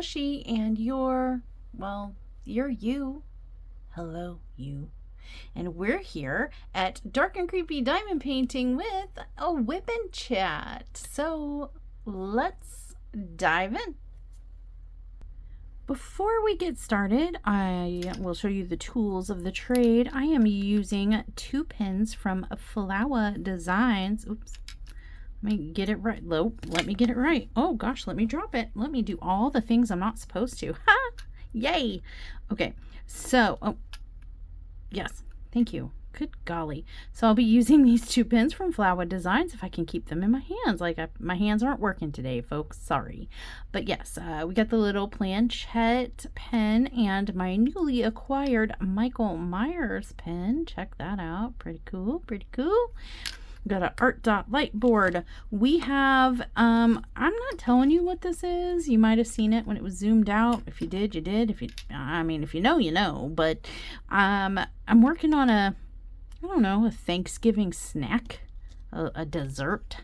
mushy and you're you. Hello, you. And we're here at Dark and Creepy Diamond Painting with a whip and chat. So let's dive in. Before we get started, I will show you the tools of the trade. I am using 2 pins from Flower Designs. Oops. Let me get it right. Let me get it right. Oh gosh, let me drop it. Let me do all the things I'm not supposed to. Ha! Yay! Okay, so, yes, thank you. Good golly. So I'll be using these 2 pins from Flower Designs if I can keep them in my hands. My hands aren't working today, folks. Sorry. But yes, we got the little planchette pen and my newly acquired Michael Myers pen. Check that out. Pretty cool. Pretty cool. Got an art dot light board. We have, I'm not telling you what this is. You might have seen it when it was zoomed out. If you did, you did. If you know, you know. But I'm working on a Thanksgiving snack, a dessert.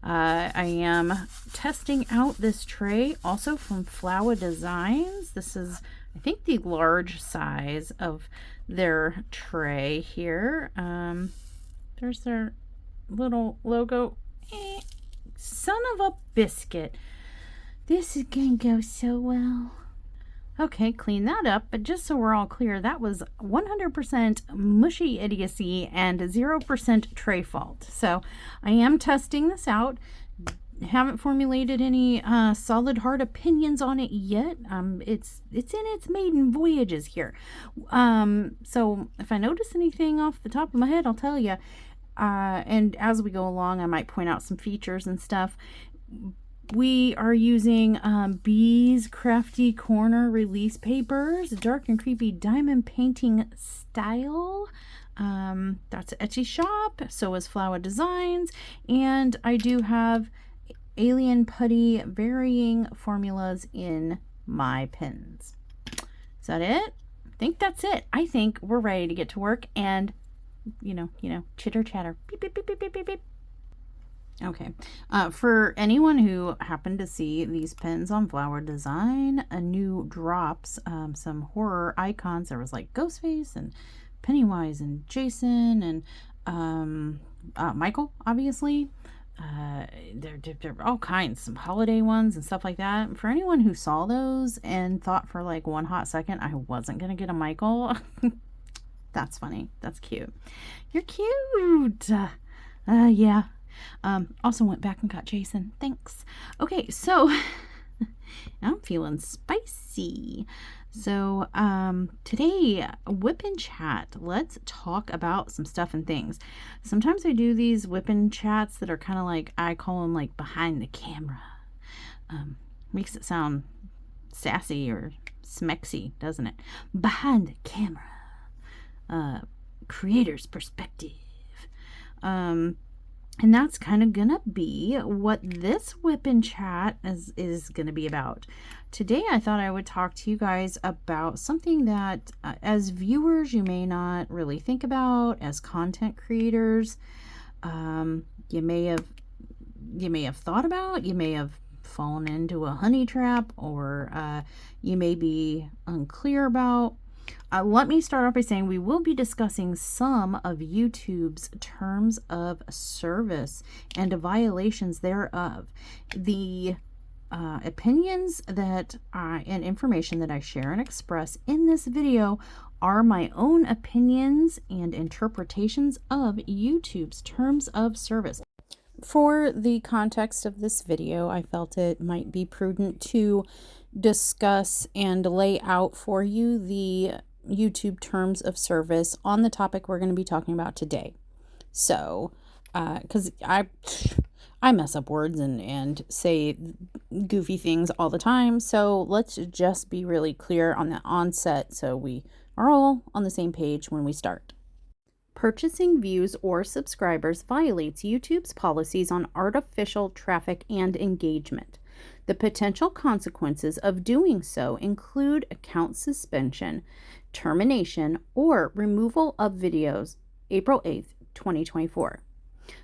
I am testing out this tray also from Flower Designs. This is, I think, the large size of their tray here. There's their little logo. Son of a biscuit. This is gonna go so well. Okay, clean that up, but just so we're all clear, that was 100% mushy idiocy and 0% tray fault. So I am testing this out. Haven't formulated any solid hard opinions on it yet. It's in its maiden voyages here. So if I notice anything off the top of my head, I'll tell you. And as we go along, I might point out some features and stuff. We are using Bee's Crafty Corner release papers, Dark and Creepy Diamond Painting Style. That's Etsy shop. So is Flower Designs. And I do have Alien Putty varying formulas in my pens. Is that it? I think that's it. I think we're ready to get to work and you know, chitter chatter. Beep, beep, beep, beep, beep, beep, beep. Okay, for anyone who happened to see these pens on Flower Design, a new drops, some horror icons. There was like Ghostface and Pennywise and Jason and Michael, obviously. There are all kinds, some holiday ones and stuff like that. For anyone who saw those and thought for like one hot second I wasn't gonna get a Michael, that's funny. That's cute. You're cute. Yeah. Also went back and got Jason. Thanks. Okay, so I'm feeling spicy. So today, whip and chat. Let's talk about some stuff and things. Sometimes I do these whip and chats that are kind of like, I call them like behind the camera. Makes it sound sassy or smexy, doesn't it? Behind the camera. Creator's perspective. And that's kind of gonna be what this whip and chat is gonna be about. Today I thought I would talk to you guys about something that as viewers you may not really think about. As content creators, you may have thought about, you may have fallen into a honey trap, or you may be unclear about. Let me start off by saying we will be discussing some of YouTube's terms of service and violations thereof. The opinions that and information that I share and express in this video are my own opinions and interpretations of YouTube's terms of service. For the context of this video, I felt it might be prudent to discuss and lay out for you the YouTube terms of service on the topic we're going to be talking about today. So, because I mess up words and say goofy things all the time. So let's just be really clear on the onset so we are all on the same page when we start. Purchasing views or subscribers violates YouTube's policies on artificial traffic and engagement. The potential consequences of doing so include account suspension, termination, or removal of videos. April 8th, 2024.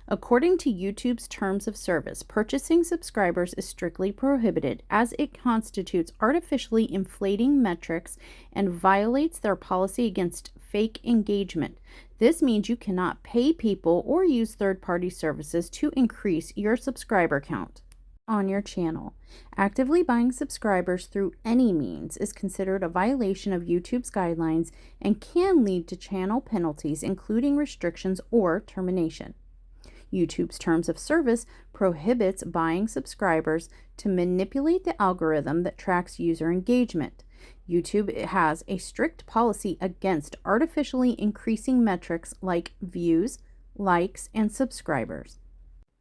According to YouTube's terms of service, purchasing subscribers is strictly prohibited as it constitutes artificially inflating metrics and violates their policy against fake engagement. This means you cannot pay people or use third-party services to increase your subscriber count on your channel. Actively buying subscribers through any means is considered a violation of YouTube's guidelines and can lead to channel penalties, including restrictions or termination. YouTube's terms of service prohibits buying subscribers to manipulate the algorithm that tracks user engagement. YouTube has a strict policy against artificially increasing metrics like views, likes, and subscribers.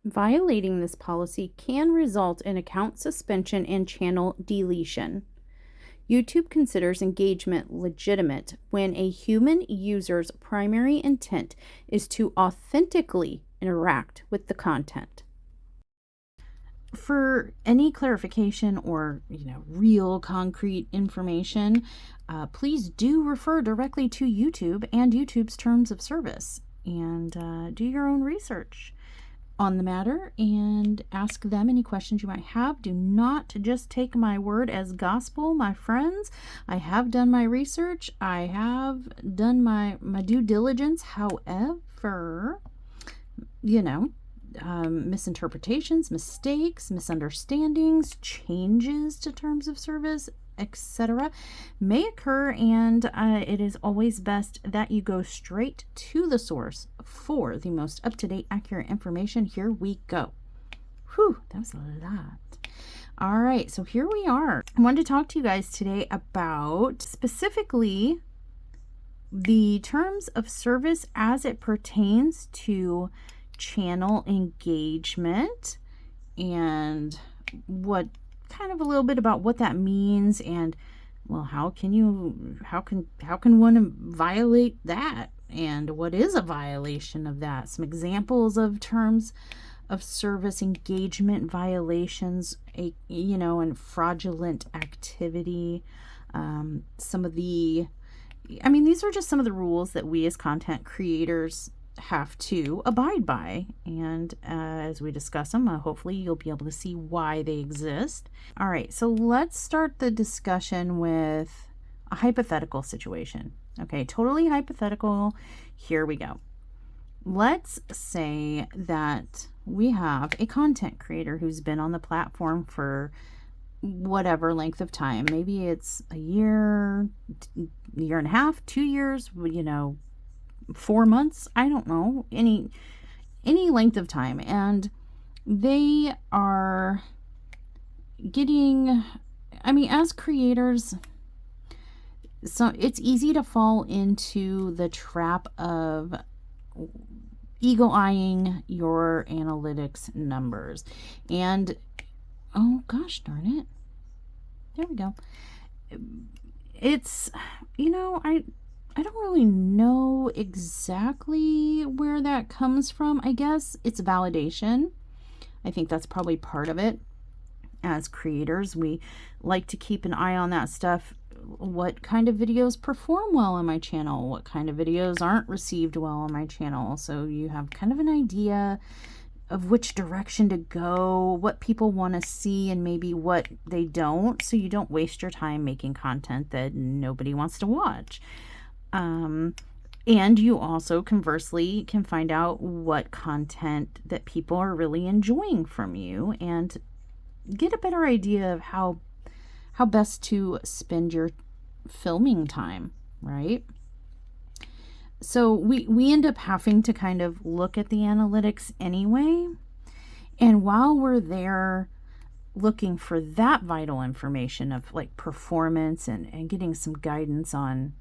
Violating this policy can result in account suspension and channel deletion. YouTube considers engagement legitimate when a human user's primary intent is to authentically interact with the content. For any clarification or real concrete information, please do refer directly to YouTube and YouTube's terms of service and do your own research on the matter and ask them any questions you might have. Do not just take my word as gospel, my friends. I have done my research. I have done my due diligence. However, misinterpretations, mistakes, misunderstandings, changes to terms of service, etc. may occur, and it is always best that you go straight to the source for the most up-to-date, accurate information. Here we go. Whew, that was a lot. All right, so here we are. I wanted to talk to you guys today about specifically the terms of service as it pertains to channel engagement and what kind of a little bit about what that means, and well, how can one violate that, and what is a violation of that, some examples of terms of service engagement violations, and fraudulent activity. Some of the, these are just some of the rules that we as content creators have to abide by, and as we discuss them, hopefully you'll be able to see why they exist. All right, so let's start the discussion with a hypothetical situation. Okay, totally hypothetical. Here we go. Let's say that we have a content creator who's been on the platform for whatever length of time. Maybe it's a year and a half, 2 years, 4 months, I don't know, any length of time, and they are getting, as creators, so it's easy to fall into the trap of eagle-eyeing your analytics numbers, and oh gosh darn it, there we go. It's, I don't really know exactly where that comes from. I guess it's validation. I think that's probably part of it. As creators, we like to keep an eye on that stuff. What kind of videos perform well on my channel? What kind of videos aren't received well on my channel? So you have kind of an idea of which direction to go, what people want to see, and maybe what they don't, so you don't waste your time making content that nobody wants to watch. And you also conversely can find out what content that people are really enjoying from you and get a better idea of how best to spend your filming time, right? So we end up having to kind of look at the analytics anyway. And while we're there looking for that vital information of like performance and getting some guidance on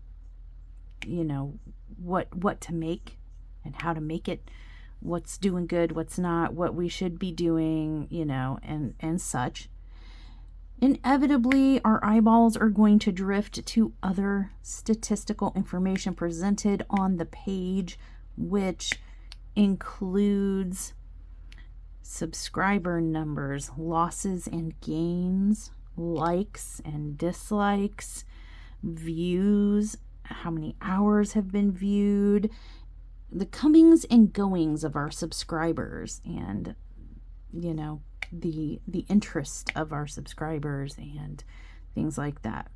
what to make and how to make it, what's doing good, what's not, what we should be doing, and such, inevitably our eyeballs are going to drift to other statistical information presented on the page, which includes subscriber numbers, losses and gains, likes and dislikes, views, how many hours have been viewed, comings and goings of our subscribers, and you know, the interest of our subscribers and things like that.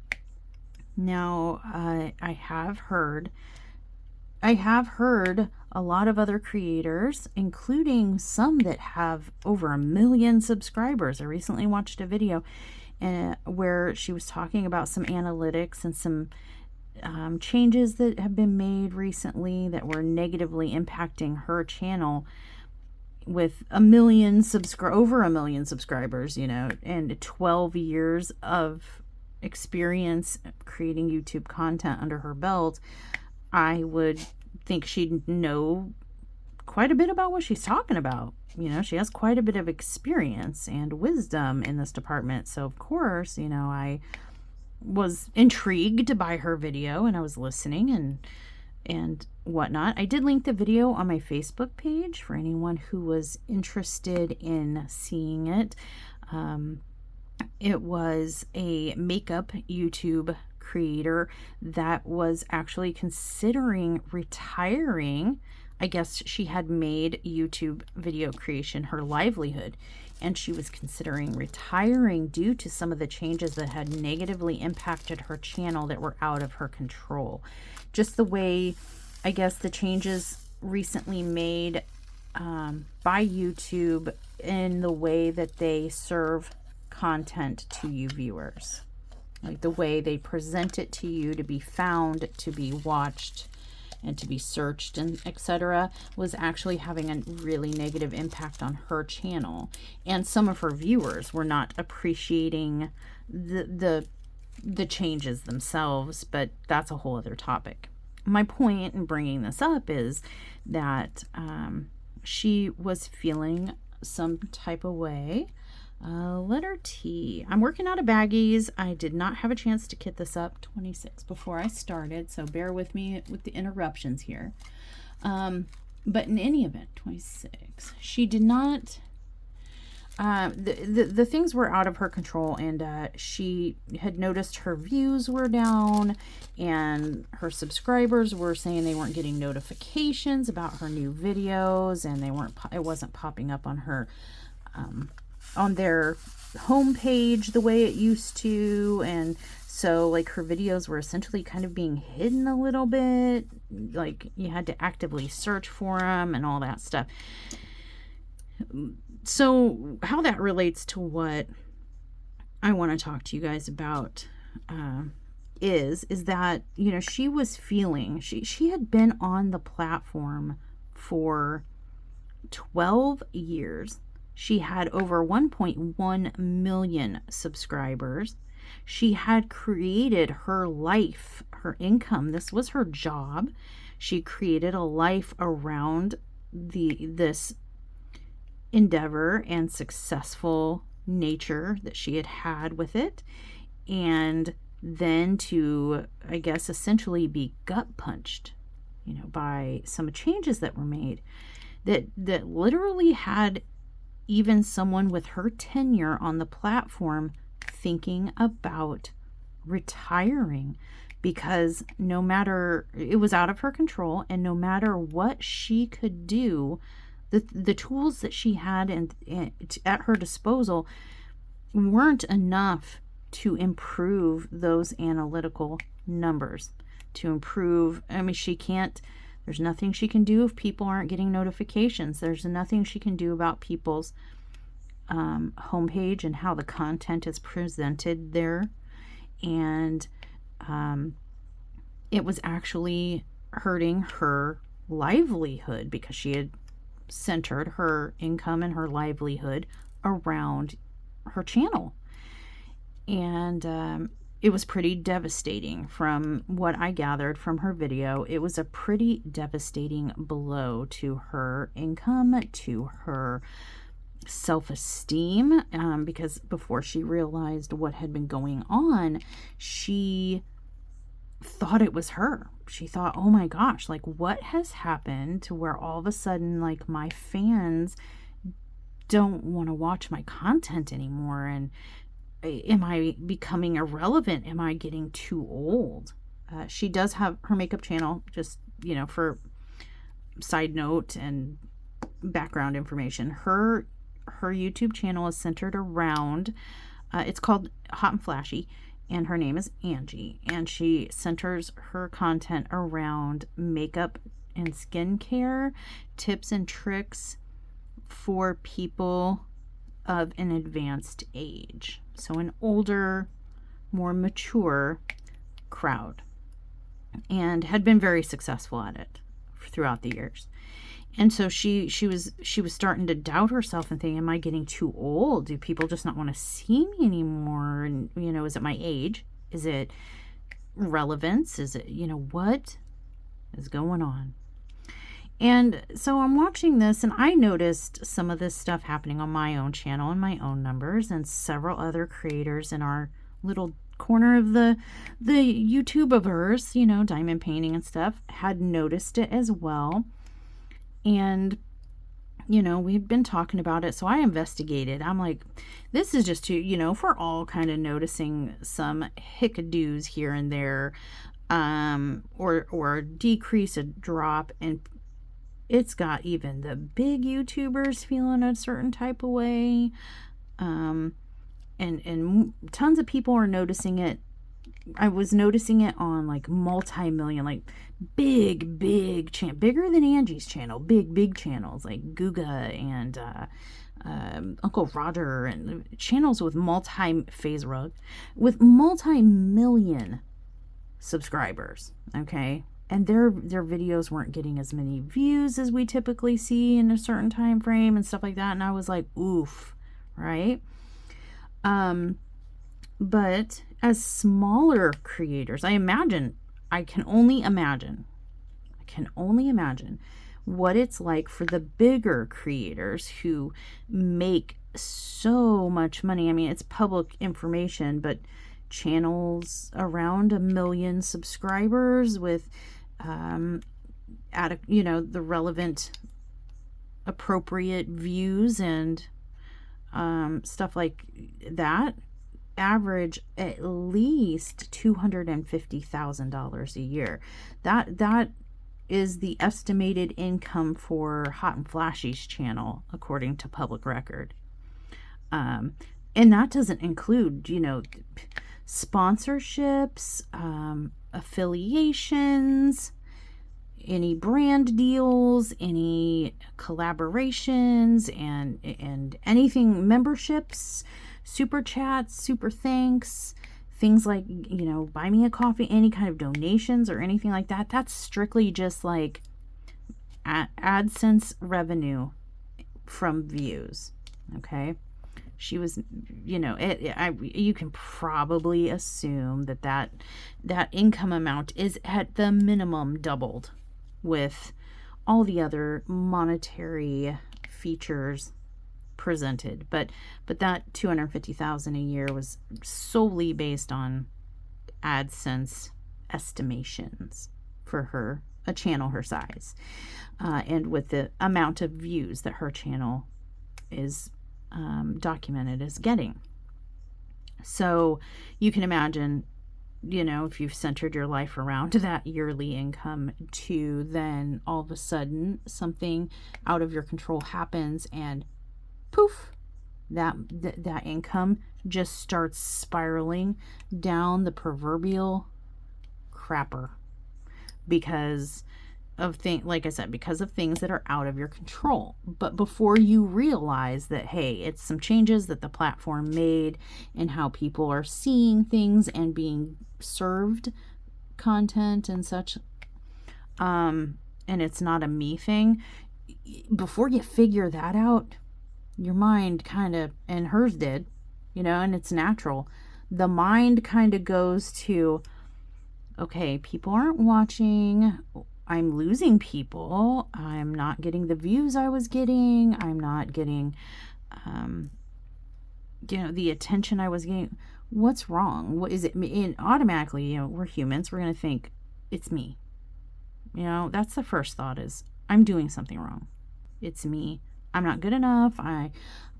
Now, I have heard a lot of other creators, including some that have over 1 million subscribers. I recently watched a video where she was talking about some analytics and some changes that have been made recently that were negatively impacting her channel with over 1 million subscribers, you know, and 12 years of experience creating YouTube content under her belt. I would think she'd know quite a bit about what she's talking about. You know, she has quite a bit of experience and wisdom in this department. So of course, you know, I was intrigued by her video and I was listening and whatnot. I did link the video on my Facebook page for anyone who was interested in seeing it. It was a makeup YouTube creator that was actually considering retiring. I guess she had made YouTube video creation her livelihood, and she was considering retiring due to some of the changes that had negatively impacted her channel that were out of her control. Just the way, I guess, the changes recently made by YouTube in the way that they serve content to you viewers. Like the way they present it to you to be found, to be watched, and to be searched, and etc., was actually having a really negative impact on her channel. And some of her viewers were not appreciating the changes themselves, but that's a whole other topic. My point in bringing this up is that she was feeling some type of way. Letter T. I'm working out of baggies. I did not have a chance to kit this up 26 before I started, so bear with me with the interruptions here. But in any event, 26. She did not... the things were out of her control, and she had noticed her views were down, and her subscribers were saying they weren't getting notifications about her new videos, and it wasn't popping up on her on their homepage the way it used to. And so like her videos were essentially kind of being hidden a little bit, like you had to actively search for them and all that stuff. So how that relates to what I want to talk to you guys about is that, you know, she was feeling, she had been on the platform for 12 years. She had over 1.1 million subscribers. She had created her life, her income. This was her job. She created a life around this endeavor and successful nature that she had with it. And then to, I guess, essentially be gut punched, you know, by some changes that were made that literally had even someone with her tenure on the platform thinking about retiring, because no matter, it was out of her control, and no matter what she could do, the tools that she had and at her disposal weren't enough to improve those analytical numbers, to improve. I mean, there's nothing she can do if people aren't getting notifications. There's nothing she can do about people's homepage and how the content is presented there. And it was actually hurting her livelihood, because she had centered her income and her livelihood around her channel. And it was pretty devastating from what I gathered from her video. It was a pretty devastating blow to her income, to her self-esteem, because before she realized what had been going on, she thought it was her. She thought, oh my gosh, like what has happened to where all of a sudden, like, my fans don't want to watch my content anymore, and am I becoming irrelevant? Am I getting too old? She does have her makeup channel, just, you know, for side note and background information. Her YouTube channel is centered around, it's called Hot and Flashy, and her name is Angie, and she centers her content around makeup and skincare tips and tricks for people of an advanced age, so an older, more mature crowd, and had been very successful at it throughout the years. And so she was starting to doubt herself and think, am I getting too old? Do people just not want to see me anymore? And, you know, is it my age? Is it relevance? Is it, you know, what is going on? And so I'm watching this, and I noticed some of this stuff happening on my own channel and my own numbers, and several other creators in our little corner of the YouTubeverse, you know, diamond painting and stuff, had noticed it as well. And, you know, we've been talking about it, so I investigated. I'm like, this is just to, you know, if we're all kind of noticing some hickadoos here and there, or decrease, a drop, and it's got even the big YouTubers feeling a certain type of way, and tons of people are noticing it. I was noticing it on like multi-million, like big bigger than Angie's channel, big channels like Guga and Uncle Roger, and channels with phase rug with multi-million subscribers. Okay, and their videos weren't getting as many views as we typically see in a certain time frame and stuff like that. And I was like, oof, right? But as smaller creators, I can only imagine what it's like for the bigger creators who make so much money. I mean, it's public information, but channels around 1 million subscribers with, you know, the relevant, appropriate views and stuff like that, average at least $250,000 a year. That is the estimated income for Hot and Flashy's channel, according to public record. And that doesn't include, you know, sponsorships, affiliations, any brand deals, any collaborations, and anything, memberships, super chats, super thanks, things like, you know, buy me a coffee, any kind of donations or anything like that. That's strictly just like AdSense revenue from views. Okay, she was, you know, you can probably assume that income amount is at the minimum doubled with all the other monetary features presented, but that $250,000 a year was solely based on AdSense estimations for a channel her size, and with the amount of views that her channel is documented as getting. So you can imagine, you know, if you've centered your life around that yearly income, to then all of a sudden something out of your control happens and poof, that income just starts spiraling down the proverbial crapper because of like I said, because of things that are out of your control. But before you realize that, hey, it's some changes that the platform made in how people are seeing things and being served content and such, and it's not a me thing, before you figure that out, your mind kind of, and hers did, you know, and it's natural. The mind kind of goes to, okay, people aren't watching. I'm losing people. I'm not getting the views I was getting. I'm not getting, you know, the attention I was getting. What's wrong? What is it? And automatically, you know, we're humans. We're going to think it's me. You know, that's the first thought is, I'm doing something wrong. It's me. I'm not good enough.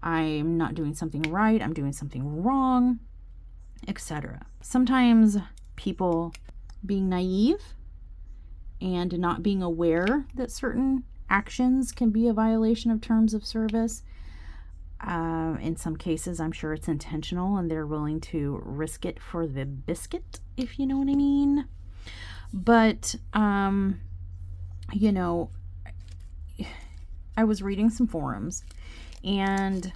I'm not doing something right. I'm doing something wrong, etc. Sometimes people being naive and not being aware that certain actions can be a violation of terms of service. In some cases, I'm sure it's intentional and they're willing to risk it for the biscuit, if you know what I mean. But, you know, I was reading some forums and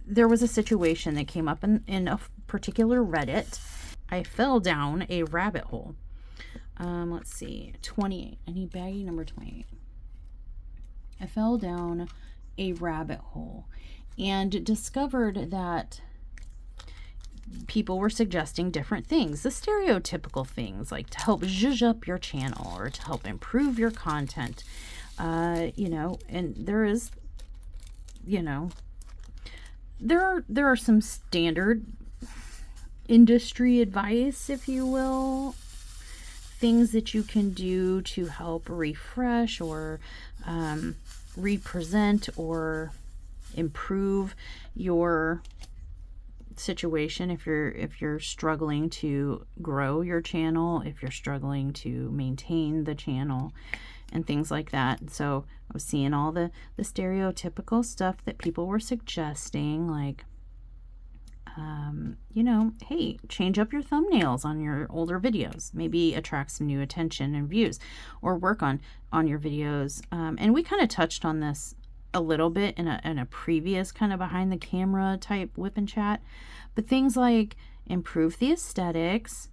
there was a situation that came up in a particular Reddit. I fell down a rabbit hole. Let's see, 28. I need baggie number 28. I fell down a rabbit hole and discovered that people were suggesting different things, the stereotypical things like to help zhuzh up your channel or to help improve your content. You know, and there is, you know, there are some standard industry advice, if you will, things that you can do to help refresh or represent or improve your situation if you're struggling to grow your channel, if you're struggling to maintain the channel and things like that. So I was seeing all the stereotypical stuff that people were suggesting, like you know, hey, change up your thumbnails on your older videos, maybe attract some new attention and views, or work on your videos. And we kind of touched on this a little bit in a previous kind of behind the camera type whip and chat, but things like improve the aesthetics,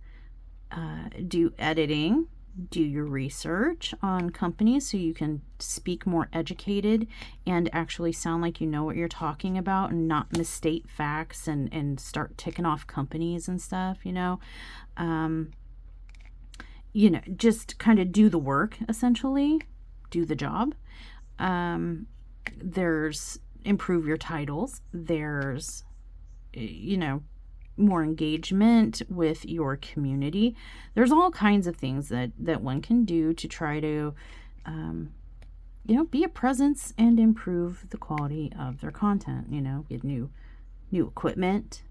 do editing, do your research on companies so you can speak more educated and actually sound like you know what you're talking about and not misstate facts and start ticking off companies and stuff, you know. You know, just kind of do the work, essentially, do the job. There's improve your titles. There's, you know, more engagement with your community. There's all kinds of things that one can do to try to, you know, be a presence and improve the quality of their content. You know, get new equipment,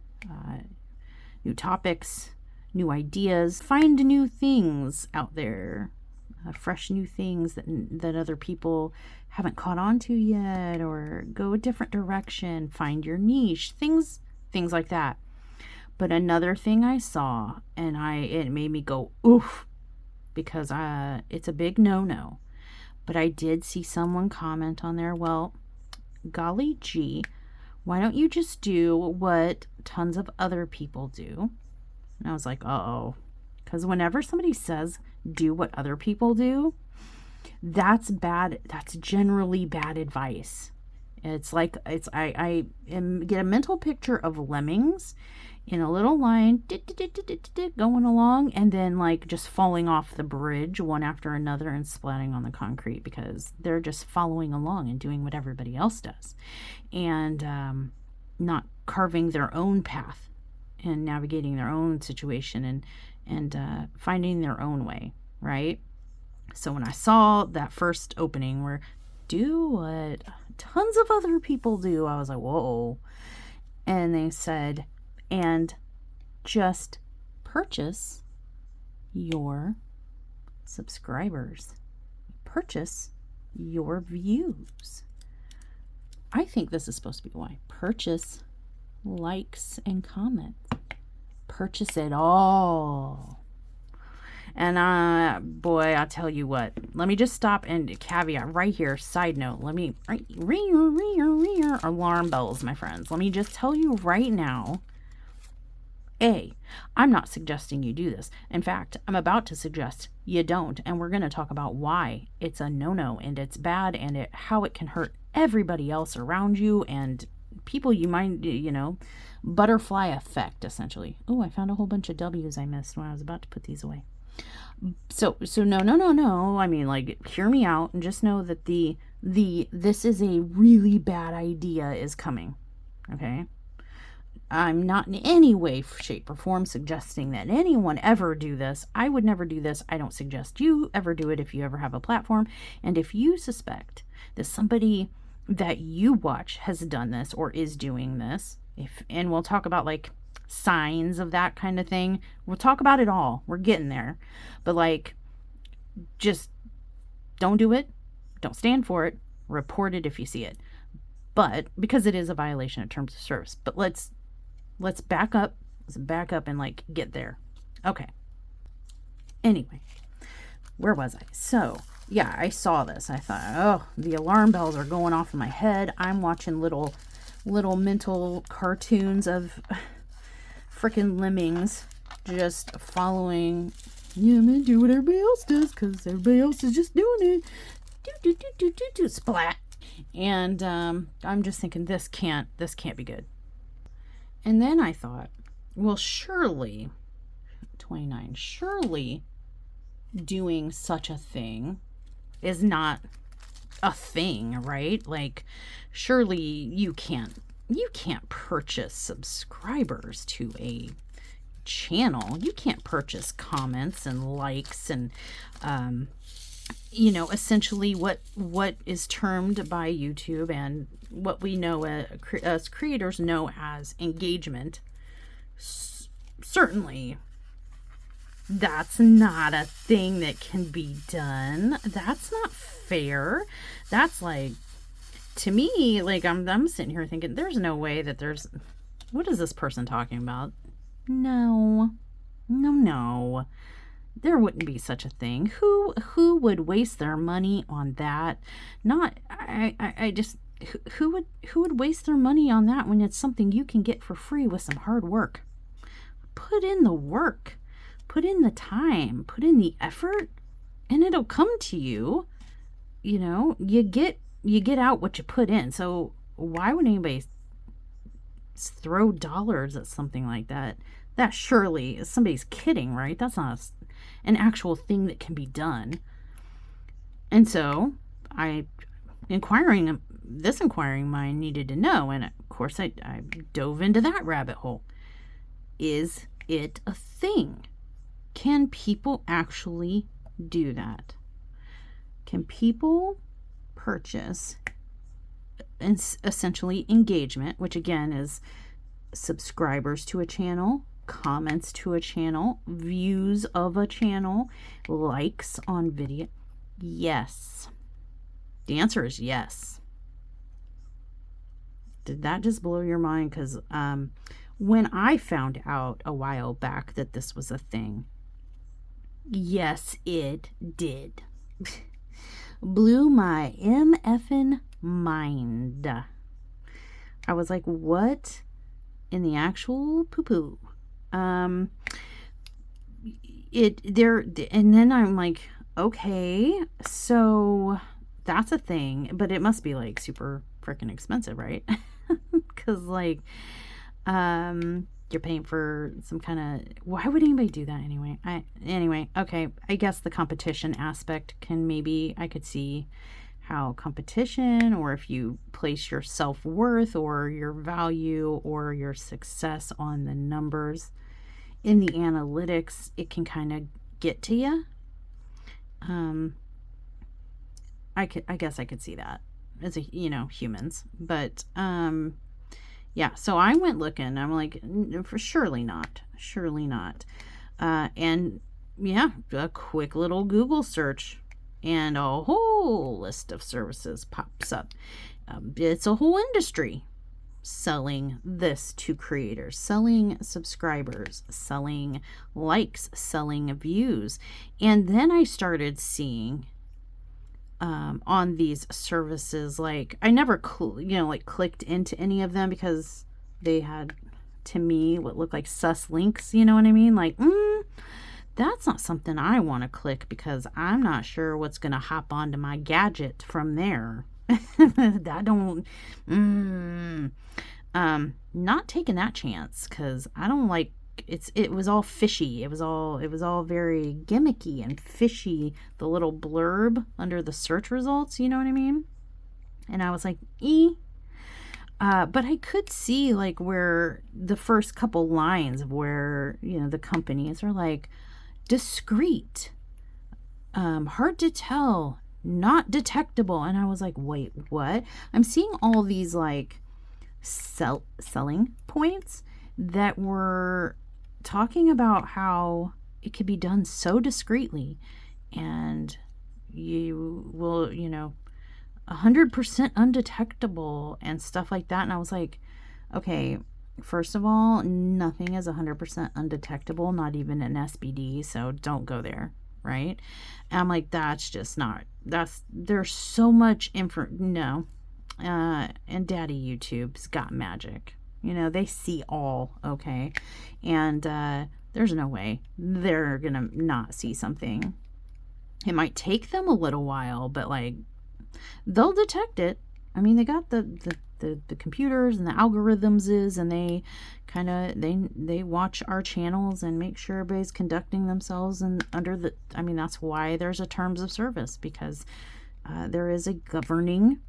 new topics, new ideas, find new things out there, fresh new things that other people haven't caught on to yet, or go a different direction, find your niche, things like that. But another thing I saw, and it made me go, oof, because it's a big no-no. But I did see someone comment on there, well, golly gee, why don't you just do what tons of other people do? And I was like, uh-oh. Because whenever somebody says, do what other people do, that's bad. That's generally bad advice. It's like, I get a mental picture of lemmings in a little line going along, and then like just falling off the bridge one after another and splatting on the concrete because they're just following along and doing what everybody else does, and not carving their own path and navigating their own situation and finding their own way, right? So when I saw that first opening where do what tons of other people do, I was like, whoa. And they said, and just purchase your subscribers, purchase your views. I think this is supposed to be why. Purchase likes and comments. Purchase it all. And boy, I'll tell you what, let me just stop and caveat right here, side note, let me ring alarm bells, my friends. Let me just tell you right now, I'm not suggesting you do this. In fact, I'm about to suggest you don't, and we're going to talk about why it's a no-no and it's bad and how it can hurt everybody else around you and people you might, you know, butterfly effect, essentially. Oh, I found a whole bunch of W's I missed when I was about to put these away. So no. I mean, like, hear me out and just know that this is a really bad idea is coming. Okay? I'm not in any way, shape, or form suggesting that anyone ever do this. I would never do this. I don't suggest you ever do it if you ever have a platform. And if you suspect that somebody that you watch has done this or is doing this, and we'll talk about like signs of that kind of thing. We'll talk about it all. We're getting there. But like, just don't do it. Don't stand for it. Report it if you see it. But because it is a violation of terms of service. But let's back up. Let's back up and like get there. Okay. Anyway, where was I? So, yeah, I saw this. I thought, oh, the alarm bells are going off in my head. I'm watching little mental cartoons of freaking lemmings just following. Yeah, I'm gonna do what everybody else does because everybody else is just doing it. Do, splat. And I'm just thinking this can't be good. And then I thought, well, surely 29, surely doing such a thing is not a thing, right? Like, surely you can't purchase subscribers to a channel. You can't purchase comments and likes and essentially what is termed by YouTube and what we know as creators know as engagement. Certainly that's not a thing that can be done. That's not fair. That's like, to me, like I'm sitting here thinking there's no way that there's, what is this person talking about? No. There wouldn't be such a thing. Who would waste their money on that? Who would waste their money on that when it's something you can get for free with some hard work? Put in the work. Put in the time, put in the effort, and it'll come to you. You know, you get out what you put in. So why would anybody throw dollars at something like that? That surely somebody's kidding, right? That's not an actual thing that can be done. And so this inquiring mind needed to know, and of course I dove into that rabbit hole. Is it a thing? Can people actually do that? Can people purchase essentially engagement, which again is subscribers to a channel, comments to a channel, views of a channel, likes on video? Yes. The answer is yes. Did that just blow your mind? Because when I found out a while back that this was a thing, yes, it did. Blew my MFing mind. I was like, what in the actual poo-poo? And then I'm like, okay, so that's a thing, but it must be like super freaking expensive, right? Because like, you're paying for some kind of, why would anybody do that anyway? Okay, I guess the competition aspect I could see how competition, or if you place your self-worth or your value or your success on the numbers in the analytics, it can kind of get to you. I guess I could see that as humans, but yeah, so I went looking. I'm like, for surely not. And yeah, a quick little Google search, and a whole list of services pops up. It's a whole industry selling this to creators, selling subscribers, selling likes, selling views. And then I started seeing on these services, like I never clicked into any of them because they had, to me, what looked like sus links, you know what I mean? Like, that's not something I want to click because I'm not sure what's going to hop onto my gadget from there. Not taking that chance, because I don't like, it was all fishy. It was all very gimmicky and fishy, the little blurb under the search results, you know what I mean? And I was like, but I could see like where the first couple lines of where, the companies are like, discreet, hard to tell, not detectable. And I was like, wait, what? I'm seeing all these like selling points that were talking about how it could be done so discreetly, and you will, 100% undetectable and stuff like that. And I was like, okay, first of all, nothing is 100% undetectable, not even an SBD, so don't go there, right? And I'm like, that's just not, there's so much info. No. And Daddy YouTube's got magic. You know, they see all, okay? And there's no way they're gonna not see something. It might take them a little while, but like, they'll detect it. I mean, they got the computers and the algorithms and they kind of, they watch our channels and make sure everybody's conducting themselves and under the, I mean, that's why there's a terms of service, because there is a governing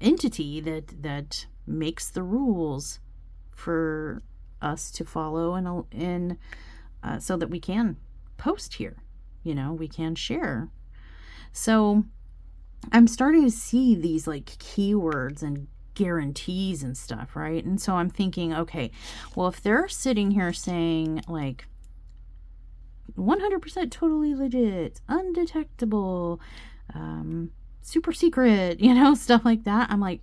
entity that makes the rules for us to follow and so that we can post here, you know, we can share. So I'm starting to see these like keywords and guarantees and stuff, right? And so I'm thinking, okay, well, if they're sitting here saying like 100% totally legit, undetectable, super secret, you know, stuff like that, I'm like,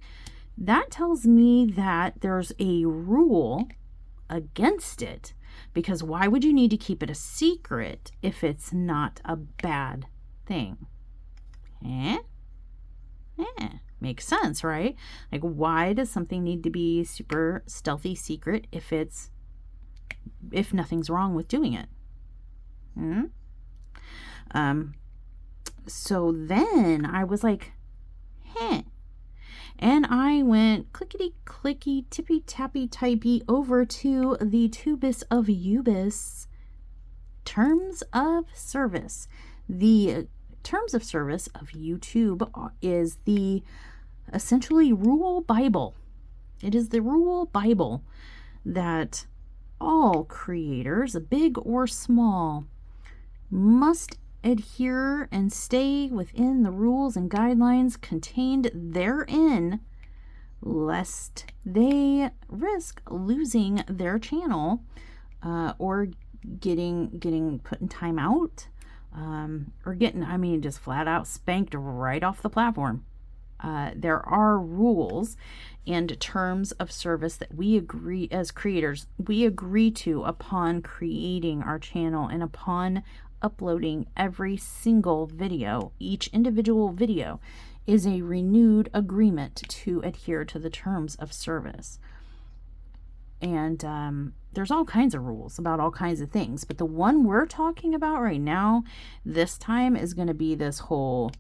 that tells me that there's a rule against it, because why would you need to keep it a secret if it's not a bad thing? Makes sense, right? Like, why does something need to be super stealthy secret if nothing's wrong with doing it? So then I was like, and I went clickety clicky tippy tappy typey over to the Tubis of Ubis terms of service. The terms of service of YouTube is the essentially rule Bible. It is the rule Bible that all creators, big or small, must adhere and stay within the rules and guidelines contained therein, lest they risk losing their channel or getting put in timeout, or getting, I mean, just flat out spanked right off the platform. There are rules and terms of service that we agree, as creators, we agree to upon creating our channel and upon uploading every single video. Each individual video is a renewed agreement to adhere to the terms of service. And there's all kinds of rules about all kinds of things, but the one we're talking about right now, this time, is going to be this whole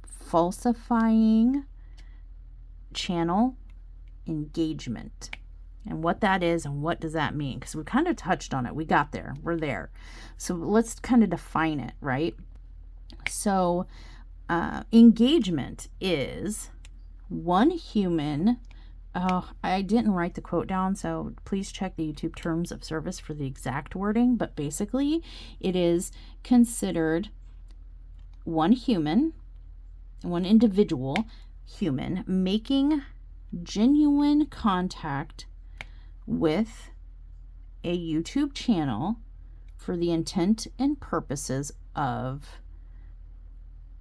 falsifying channel engagement, and what that is and what does that mean, because we kind of touched on it. We got there, we're there. So let's kind of define it, right? So engagement is one human. Oh, I didn't write the quote down, so please check the YouTube terms of service for the exact wording, but basically it is considered one human, one individual human making genuine contact with a YouTube channel for the intent and purposes of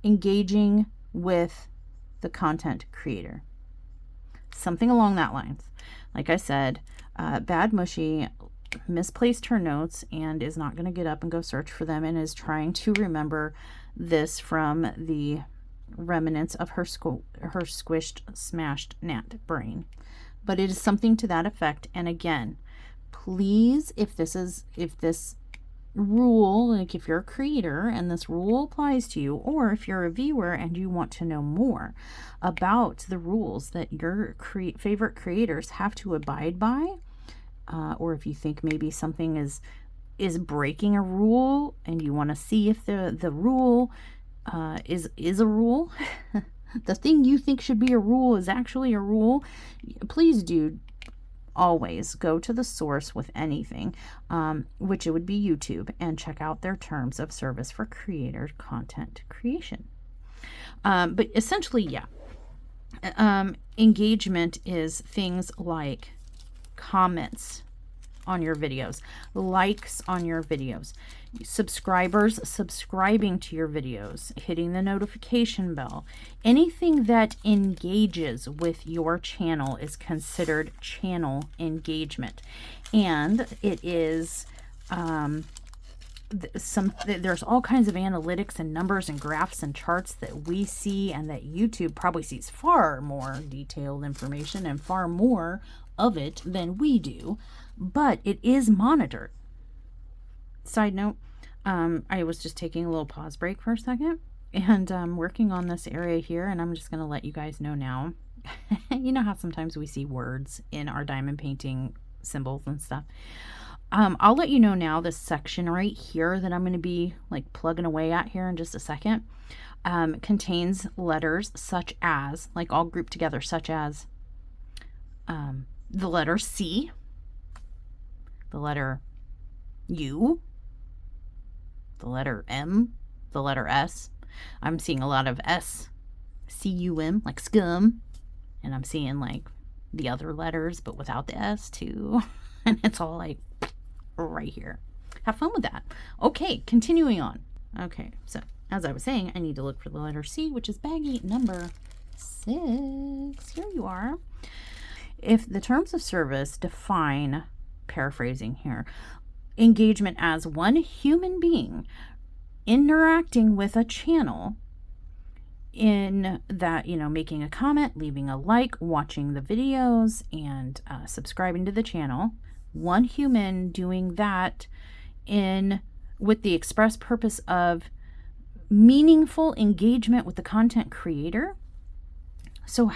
engaging with the content creator. Something along that lines. Like I said, Bad Mushy misplaced her notes and is not going to get up and go search for them, and is trying to remember this from the remnants of her squished, smashed gnat brain. But it is something to that effect. And again, please, if this rule, like if you're a creator and this rule applies to you, or if you're a viewer and you want to know more about the rules that your favorite creators have to abide by, or if you think maybe something is breaking a rule and you want to see if the rule is a rule, the thing you think should be a rule is actually a rule, please do always go to the source with anything, which it would be YouTube, and check out their terms of service for creator content creation. But essentially, yeah, engagement is things like comments on your videos, likes on your videos, subscribers subscribing to your videos, hitting the notification bell. Anything that engages with your channel is considered channel engagement. And it is there's all kinds of analytics and numbers and graphs and charts that we see, and that YouTube probably sees far more detailed information and far more of it than we do, but it is monitored. Side note, I was just taking a little pause break for a second, and I'm working on this area here, and I'm just going to let you guys know now. You know how sometimes we see words in our diamond painting symbols and stuff. I'll let you know now, this section right here that I'm going to be like plugging away at here in just a second, contains letters such as, like all grouped together, such as the letter C, the letter U, the letter M, the letter S. I'm seeing a lot of S, C-U-M, like scum. And I'm seeing like the other letters, but without the S too. And it's all like right here. Have fun with that. Okay, continuing on. Okay, so as I was saying, I need to look for the letter C, which is baggie number 6. Here you are. If the terms of service define, paraphrasing here, engagement as one human being interacting with a channel, in that, you know, making a comment, leaving a like, watching the videos, and subscribing to the channel, one human doing that with the express purpose of meaningful engagement with the content creator. So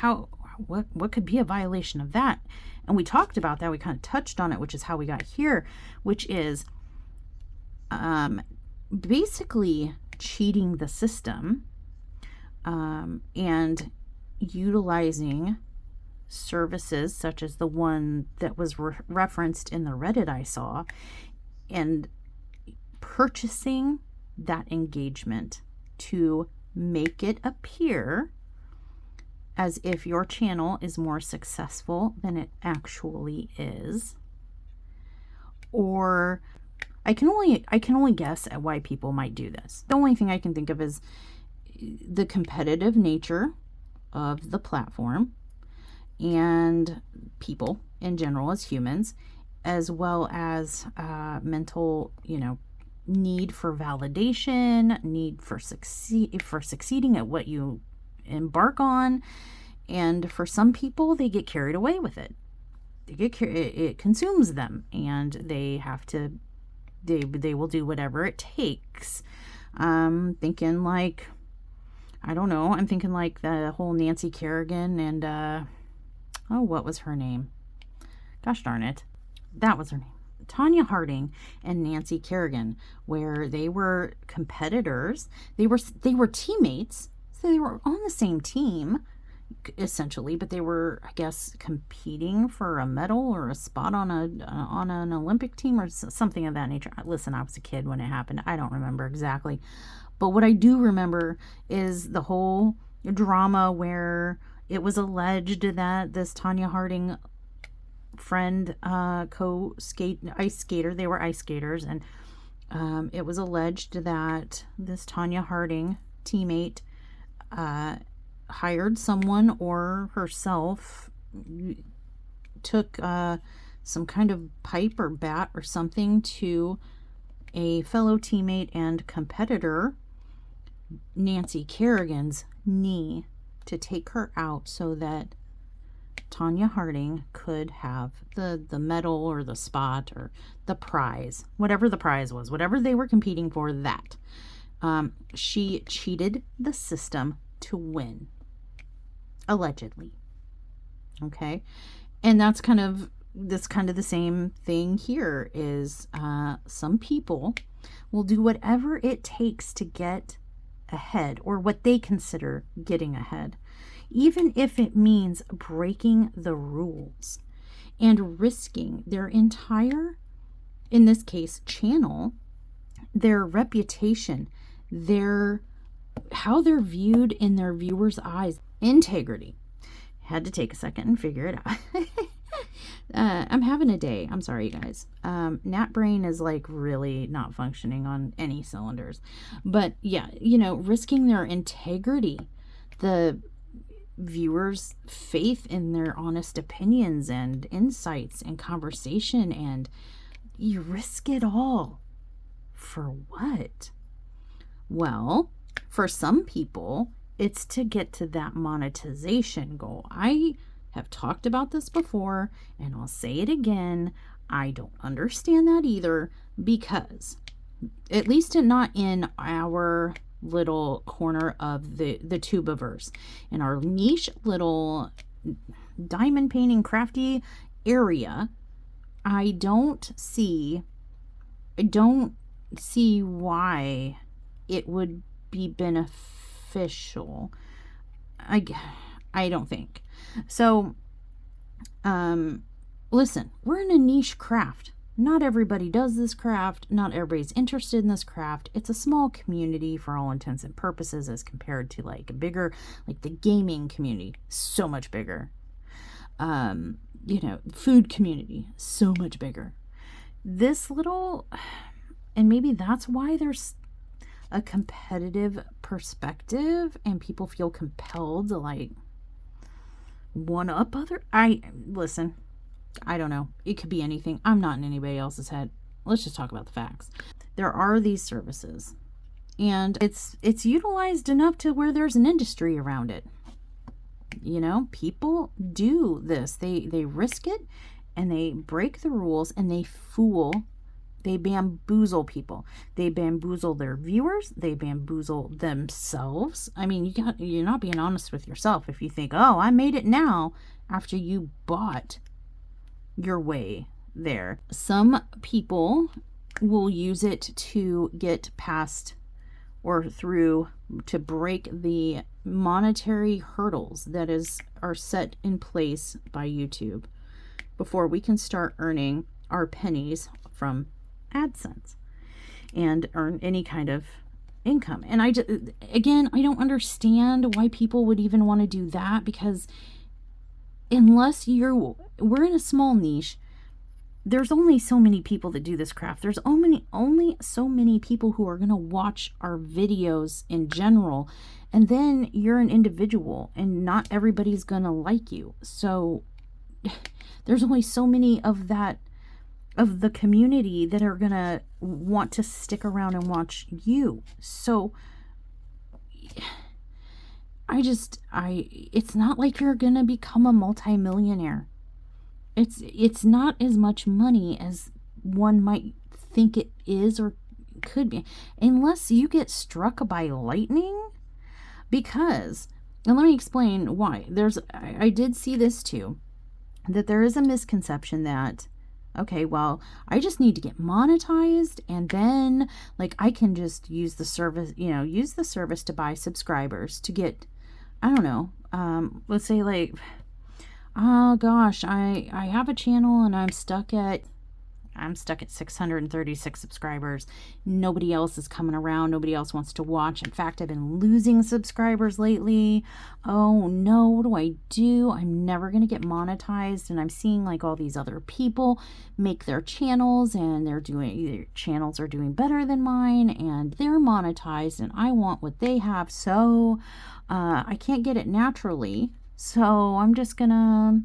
what could be a violation of that? And we talked about that. We kind of touched on it, which is how we got here, which is basically cheating the system, and utilizing services such as the one that was referenced in the Reddit I saw, and purchasing that engagement to make it appear as if your channel is more successful than it actually is. Or I can only guess at why people might do this. The only thing I can think of is the competitive nature of the platform and people in general as humans, as well as mental, need for validation, need for succeeding at what you embark on. And for some people, they get carried away with it. It consumes them, and they have to, they will do whatever it takes. Thinking like, I don't know, I'm thinking like the whole Nancy Kerrigan and, what was her name? Gosh darn it. That was her name. Tanya Harding and Nancy Kerrigan, where they were competitors. They were teammates, so they were on the same team, essentially, but they were, I guess, competing for a medal or a spot on an Olympic team or something of that nature. Listen, I was a kid when it happened. I don't remember exactly. But what I do remember is the whole drama where it was alleged that this Tanya Harding friend, ice skater, they were ice skaters, and it was alleged that this Tanya Harding teammate hired someone, or herself took some kind of pipe or bat or something to a fellow teammate and competitor, Nancy Kerrigan's knee, to take her out so that Tanya Harding could have the medal or the spot or the prize, whatever the prize was, whatever they were competing for, that. She cheated the system to win, allegedly. Okay. And that's kind of the same thing here is, some people will do whatever it takes to get ahead, or what they consider getting ahead, even if it means breaking the rules and risking their entire, in this case, channel, their reputation, how they're viewed in their viewers' eyes, integrity. Had to take a second and figure it I'm having a day. I'm sorry, guys. Nat brain is like really not functioning on any cylinders. But yeah, you know, risking their integrity, the viewers' faith in their honest opinions and insights and conversation, and you risk it all. For what? Well, for some people, it's to get to that monetization goal. I have talked about this before, and I'll say it again. I don't understand that either, because at least not in our little corner of the tubiverse, in our niche little diamond painting crafty area, I don't see why it would be beneficial. I don't think so. Listen, we're in a niche craft. Not everybody does this craft. Not everybody's interested in this craft. It's a small community for all intents and purposes as compared to like a bigger, like the gaming community, so much bigger. You know, food community, so much bigger. This little, and maybe that's why there's a competitive perspective and people feel compelled to like one up other. Listen, I don't know. It could be anything. I'm not in anybody else's head. Let's just talk about the facts. There are these services, and it's utilized enough to where there's an industry around it. You know, people do this. They risk it, and they break the rules, and they bamboozle people. They bamboozle their viewers. They bamboozle themselves. I mean, you're not being honest with yourself if you think, oh, I made it now after you bought your way there. Some people will use it to get past or through to break the monetary hurdles that are set in place by YouTube before we can start earning our pennies from AdSense and earn any kind of income. And I don't understand why people would even want to do that, because unless we're in a small niche, there's only so many people that do this craft. There's only so many people who are going to watch our videos in general. And then you're an individual and not everybody's going to like you. So there's only so many of the community that are going to want to stick around and watch you. So it's not like you're going to become a multimillionaire. It's not as much money as one might think it is or could be, unless you get struck by lightning. Because, and let me explain why. I did see this too, that there is a misconception that, okay, well, I just need to get monetized, and then like I can just use the service to buy subscribers to get, I don't know, let's say like, oh gosh, I have a channel and I'm stuck at 636 subscribers. Nobody else is coming around. Nobody else wants to watch. In fact, I've been losing subscribers lately. Oh no, what do I do? I'm never going to get monetized. And I'm seeing like all these other people make their channels, and their channels are doing better than mine, and they're monetized, and I want what they have. So I can't get it naturally. So I'm gonna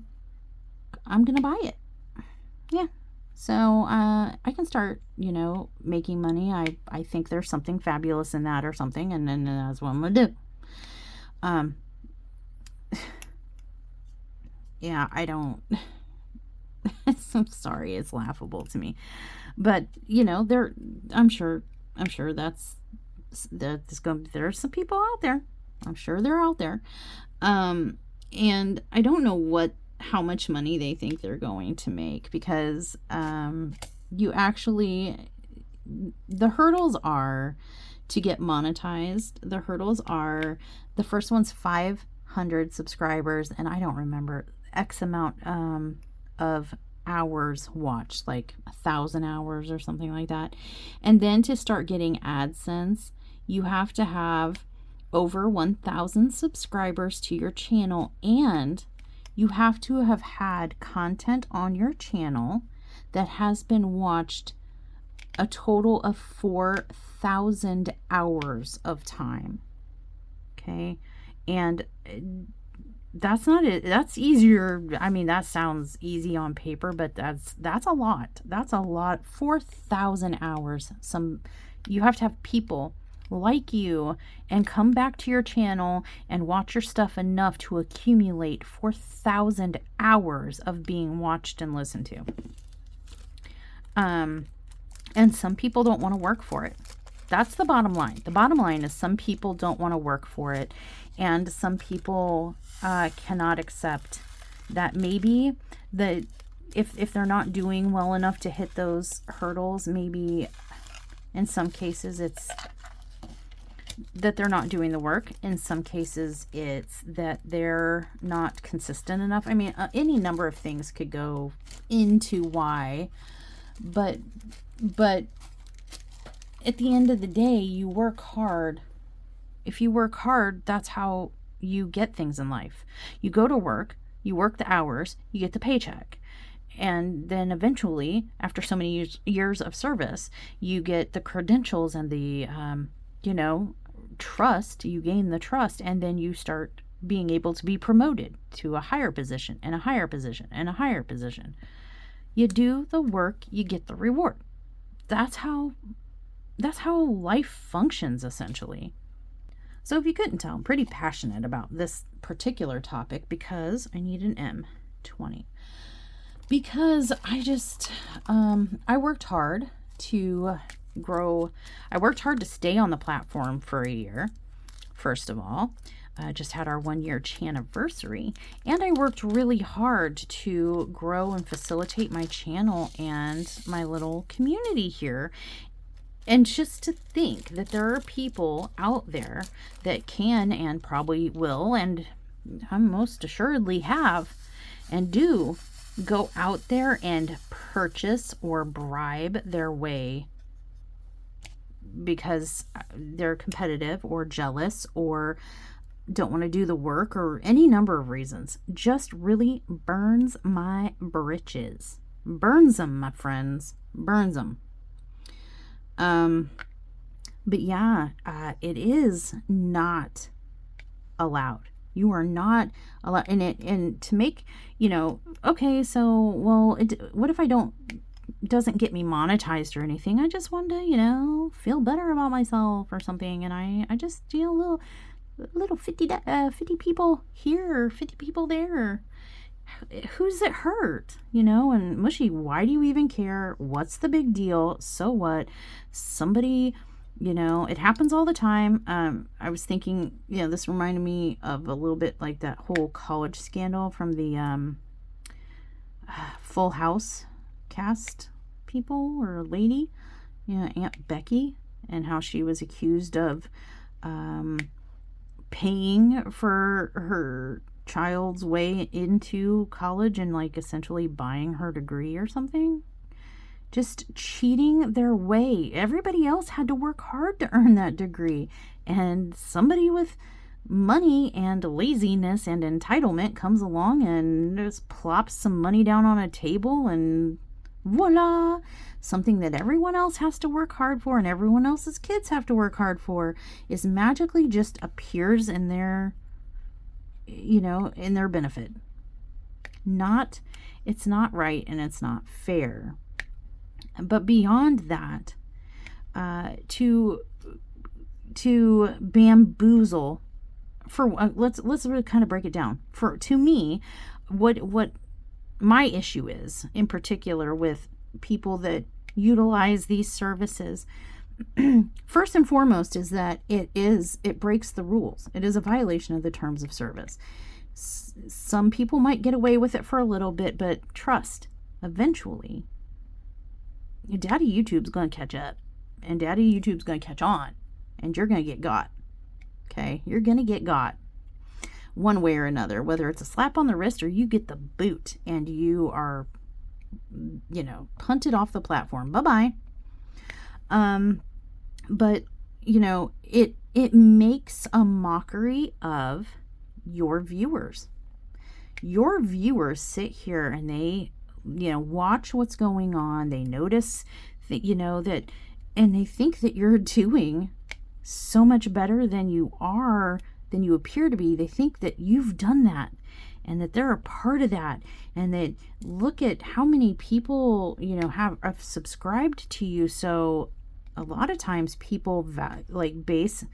buy it. Yeah. So I can start, making money. I think there's something fabulous in that or something, and then that's what I'm gonna do. Yeah, I don't. I'm sorry, it's laughable to me, but I'm sure there's some people out there. I'm sure they're out there, and I don't know how much money they think they're going to make, because the hurdles are to get monetized. The hurdles are, the first one's 500 subscribers, and I don't remember X amount of hours watched, like 1,000 hours or something like that. And then to start getting AdSense, you have to have over 1,000 subscribers to your channel, and You have to have had content on your channel that has been watched a total of 4,000 hours of time. Okay. And that's not it. That's easier. I mean, that sounds easy on paper, but that's a lot. That's a lot. 4,000 hours. You have to have people like you and come back to your channel and watch your stuff enough to accumulate 4,000 hours of being watched and listened to. And some people don't want to work for it. That's the bottom line. The bottom line is some people don't want to work for it, and some people cannot accept that maybe if they're not doing well enough to hit those hurdles, maybe in some cases it's that they're not doing the work. In some cases it's that they're not consistent enough. I mean, any number of things could go into why, but at the end of the day, you work hard. If you work hard, that's how you get things in life. You go to work, you work the hours, you get the paycheck. And then eventually, after so many years of service, you get the credentials and the, trust. You gain the trust, and then you start being able to be promoted to a higher position and a higher position and a higher position. You do the work, you get the reward. That's how life functions, essentially. So if you couldn't tell, I'm pretty passionate about this particular topic because I need an M20. Because I just, I worked hard to grow. I worked hard to stay on the platform for a year, first of all. Just had our 1-year anniversary, and I worked really hard to grow and facilitate my channel and my little community here. And just to think that there are people out there that can and probably will, and most assuredly have and do, go out there and purchase or bribe their way because they're competitive or jealous or don't want to do the work or any number of reasons, just really burns my britches. Burns them, my friends. Burns them. But yeah, it is not allowed. You are not allowed. And to make, okay, so, well, what if I doesn't get me monetized or anything? I just want to, feel better about myself or something. And I just, little 50 people here, 50 people there. Who's it hurt? And mushy, why do you even care? What's the big deal? So what? Somebody, it happens all the time. I was thinking, this reminded me of a little bit like that whole college scandal from the Full House cast people or lady, Aunt Becky, and how she was accused of paying for her child's way into college and essentially buying her degree or something. Just cheating their way. Everybody else had to work hard to earn that degree, and somebody with money and laziness and entitlement comes along and just plops some money down on a table, and voila, something that everyone else has to work hard for and everyone else's kids have to work hard for is magically just appears in their in their benefit. It's not right, and it's not fair. But beyond that, to bamboozle, let's really kind of break it down. To me, what my issue is in particular with people that utilize these services, first and foremost, is that it breaks the rules. It is a violation of the terms of service. Some people might get away with it for a little bit, but trust, eventually, Daddy YouTube's going to catch up, and Daddy YouTube's going to catch on, and you're going to get got. Okay? You're going to get got one way or another, whether it's a slap on the wrist or you get the boot and you are, punted off the platform. Bye-bye. But, it makes a mockery of your viewers. your viewers sit here and they, watch what's going on. They notice that, that, and they think that you're doing so much better than you are, than you appear to be. They think that you've done that and that they're a part of that, and that look at how many people, have subscribed to you. So a lot of times people base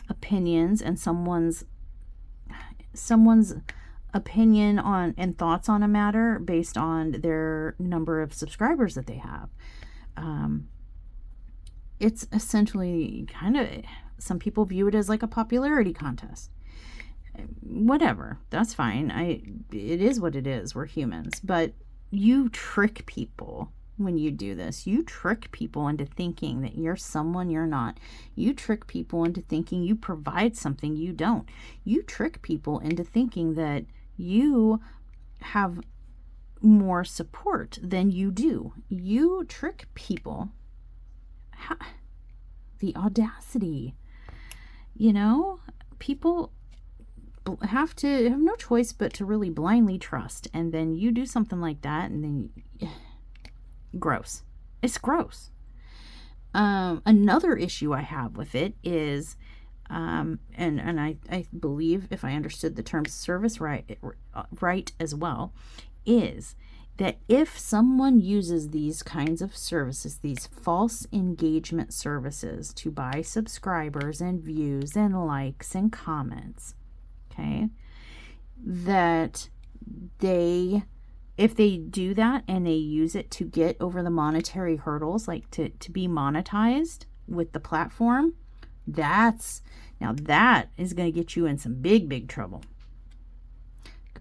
opinions and someone's opinion on and thoughts on a matter based on their number of subscribers that they have. It's essentially kind of, some people view it as like a popularity contest. Whatever, that's fine. It is what it is. We're humans. But you trick people when you do this. You trick people into thinking that you're someone you're not. You trick people into thinking you provide something you don't. You trick people into thinking that you have more support than you do. You trick people. The audacity. People have no choice but to really blindly trust, and then you do something like that, and then gross. It's gross. Another issue I have with it is, and I believe if I understood the term service right as well, is that if someone uses these kinds of services, these false engagement services, to buy subscribers and views and likes and comments, okay, that if they do that and they use it to get over the monetary hurdles, like to be monetized with the platform, that is going to get you in some big trouble.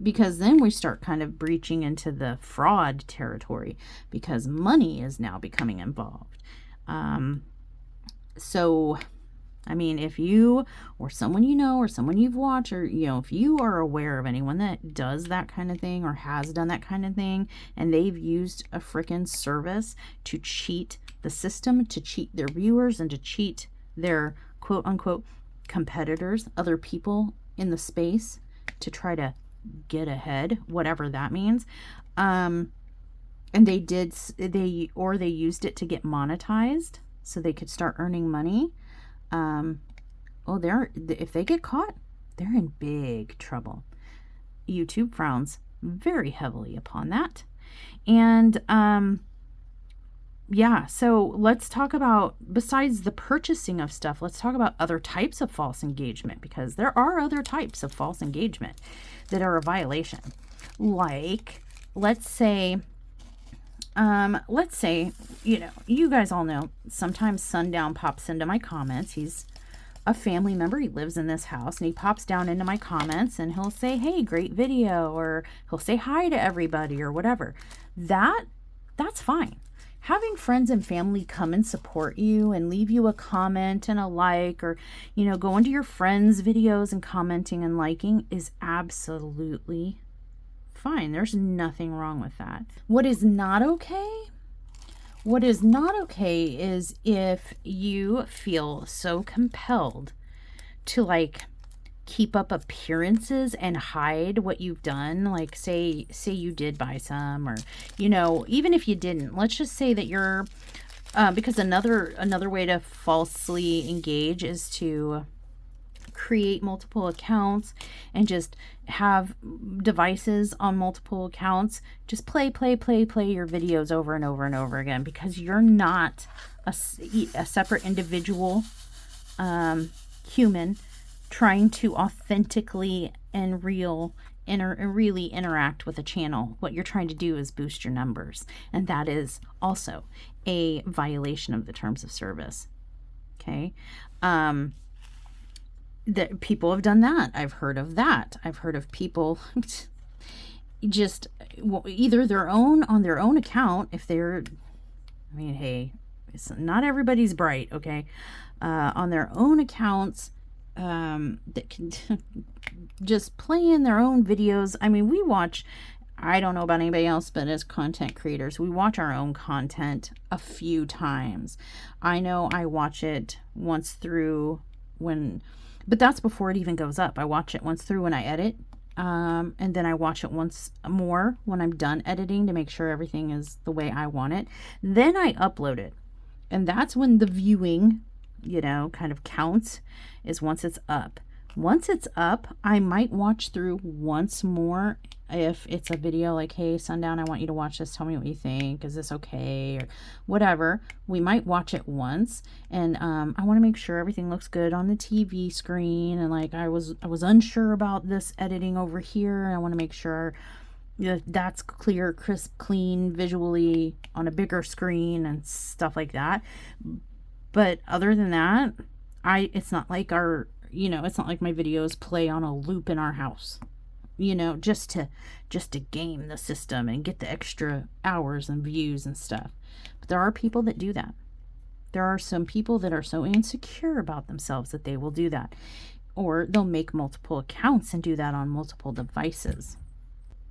Because then we start kind of breaching into the fraud territory, because money is now becoming involved. So, I mean, if you or someone or someone you've watched, or, if you are aware of anyone that does that kind of thing or has done that kind of thing, and they've used a frickin' service to cheat the system, to cheat their viewers, and to cheat their quote unquote competitors, other people in the space, to try to get ahead, whatever that means, and they used it to get monetized so they could start earning money, if they get caught, they're in big trouble. YouTube frowns very heavily upon that. And so let's talk about, besides the purchasing of stuff, let's talk about other types of false engagement, because there are other types of false engagement that are a violation. Like, let's say, you guys all know, sometimes Sundown pops into my comments. He's a family member. He lives in this house, and he pops down into my comments, and he'll say, hey, great video, or he'll say hi to everybody, or whatever. That's fine. Having friends and family come and support you and leave you a comment and a like, or, go into your friends' videos and commenting and liking is absolutely fine. There's nothing wrong with that. What is not okay is if you feel so compelled to keep up appearances and hide what you've done. Like say you did buy some, or even if you didn't, let's just say that you're because another way to falsely engage is to create multiple accounts and just have devices on multiple accounts, just play your videos over and over and over again, because you're not a separate individual human trying to authentically and really interact with a channel. What you're trying to do is boost your numbers, and that is also a violation of the terms of service. Okay. That people have done that. I've heard of that. I've heard of people just either on their own account, if they're, hey, not everybody's bright, okay? On their own accounts, that can just play in their own videos. We watch, I don't know about anybody else, but as content creators, we watch our own content a few times. I know I watch it once through but that's before it even goes up. I watch it once through when I edit. And then I watch it once more when I'm done editing to make sure everything is the way I want it. Then I upload it. And that's when the viewing, you know, kind of counts, is once it's up. Once it's up, I might watch through once more if it's a video like, hey, Sundown, I want you to watch this. Tell me what you think. Is this okay? Or whatever. We might watch it once. And I want to make sure everything looks good on the TV screen. And like I was unsure about this editing over here. I want to make sure that's clear, crisp, clean visually on a bigger screen and stuff like that. But other than that, it's not like it's not like my videos play on a loop in our house, you know, just to game the system and get the extra hours and views and stuff. But there are people that do that. There are some people that are so insecure about themselves that they will do that. Or they'll make multiple accounts and do that on multiple devices.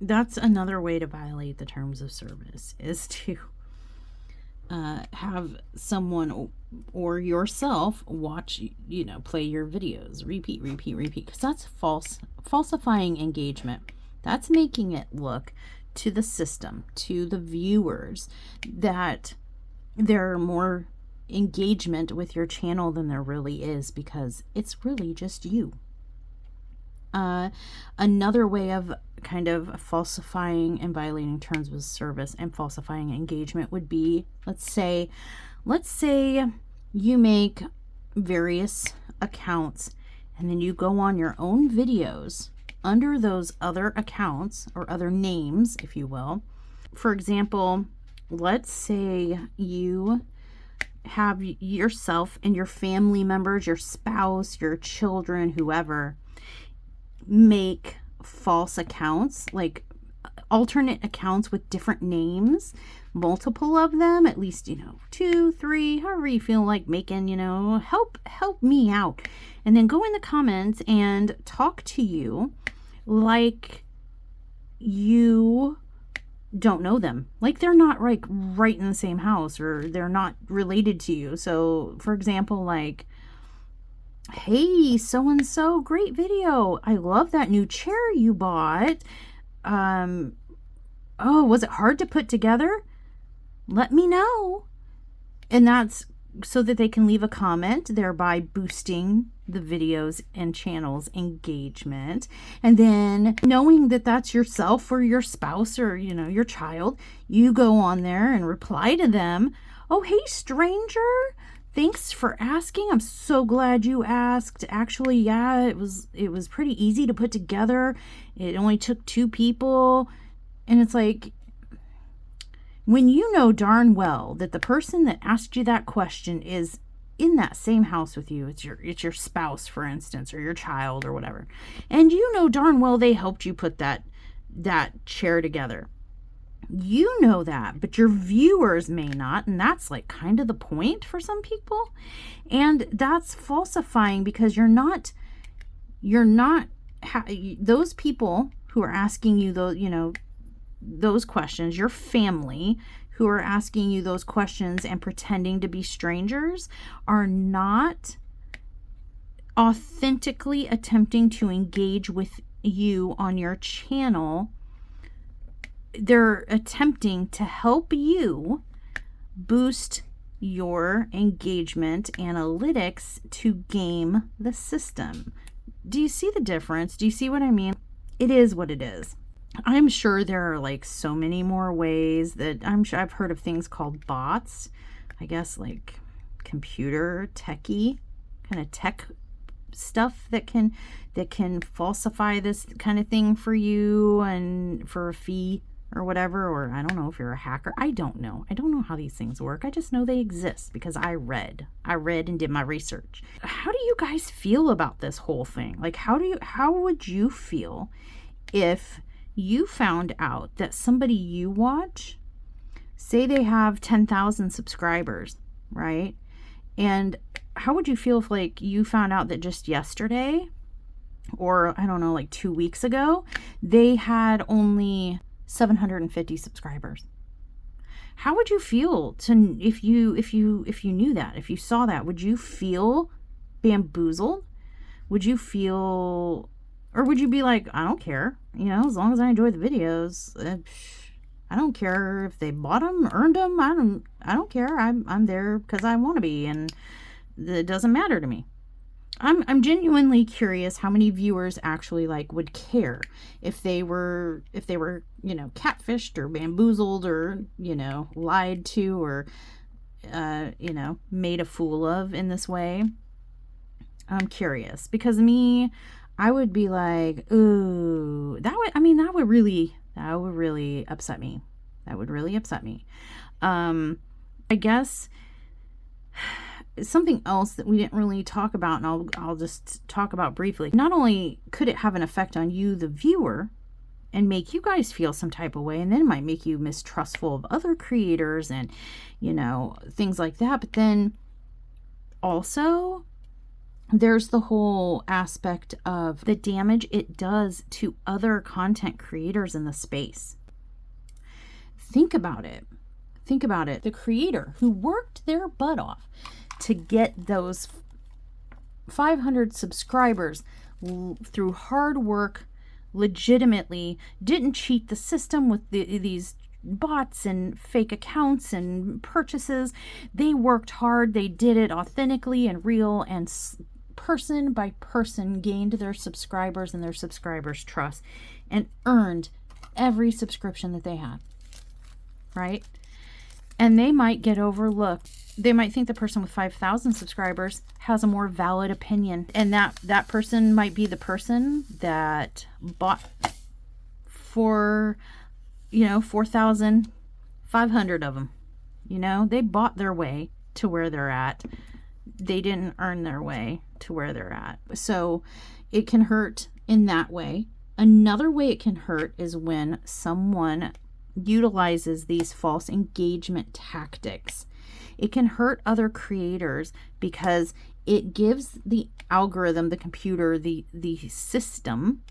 That's another way to violate the terms of service, is to have someone or yourself watch, you know, play your videos, repeat, because that's falsifying engagement. That's making it look to the system, to the viewers, that there are more engagement with your channel than there really is, because it's really just you. Another way of kind of falsifying and violating terms of service and falsifying engagement would be, let's say you make various accounts and then you go on your own videos under those other accounts or other names, if you will. For example, let's say you have yourself and your family members, your spouse, your children, whoever, make false accounts, like alternate accounts with different names, multiple of them, at least, 2, 3, however you feel like making, help me out. And then go in the comments and talk to you like you don't know them, like they're not like right in the same house, or they're not related to you. So for example, like, hey, so-and-so, great video. I love that new chair you bought. Oh, was it hard to put together? Let me know. And that's so that they can leave a comment, thereby boosting the videos and channel's engagement. And then knowing that that's yourself or your spouse or, your child, you go on there and reply to them. Oh, hey, stranger. Thanks for asking. I'm so glad you asked. Actually, yeah, it was pretty easy to put together. It only took 2 people. And it's like, when you know darn well that the person that asked you that question is in that same house with you, it's your spouse, for instance, or your child or whatever, and you know darn well they helped you put that chair together. You know that, but your viewers may not, and that's like kind of the point for some people. And that's falsifying, because you're not those people who are asking you those questions, your family who are asking you those questions and pretending to be strangers, are not authentically attempting to engage with you on your channel. They're attempting to help you boost your engagement analytics to game the system. Do you see the difference? Do you see what I mean? It is what it is. I'm sure there are like so many more ways that I'm sure I've heard of things called bots. I guess like computer techie kind of tech stuff that can falsify this kind of thing for you and for a fee or whatever. Or I don't know if you're a hacker. I don't know how these things work. I just know they exist because I read and did my research. How do you guys feel about this whole thing? Like, how would you feel if you found out that somebody you watch, say they have 10,000 subscribers, right? And how would you feel if like you found out that just yesterday, or I don't know, like 2 weeks ago, they had only 750 subscribers? How would you feel if you knew that, if you saw that? Would you feel bamboozled? Would you feel Or would you be like, I don't care, you know, as long as I enjoy the videos, I don't care if they bought them, earned them, I don't care. I'm there because I want to be, and it doesn't matter to me. I'm genuinely curious how many viewers actually like would care if they were, you know, catfished or bamboozled or, you know, lied to or, you know, made a fool of in this way. I'm curious because me, I would be like, ooh, that would really upset me. That would really upset me. I guess something else that we didn't really talk about, and I'll just talk about briefly. Not only could it have an effect on you, the viewer, and make you guys feel some type of way, and then it might make you mistrustful of other creators and, you know, things like that. But then also there's the whole aspect of the damage it does to other content creators in the space. Think about it. Think about it. The creator who worked their butt off to get those 500 subscribers through hard work, legitimately, didn't cheat the system with these bots and fake accounts and purchases. They worked hard. They did it authentically and real, and person by person gained their subscribers and their subscribers' trust and earned every subscription that they had, right? And they might get overlooked. They might think the person with 5,000 subscribers has a more valid opinion. And that person might be the person that bought for, you know, 4,500 of them. You know, they bought their way to where they're at. They didn't earn their way to where they're at. So it can hurt in that way. Another way it can hurt is when someone utilizes these false engagement tactics. It can hurt other creators because it gives the algorithm, the computer, the system,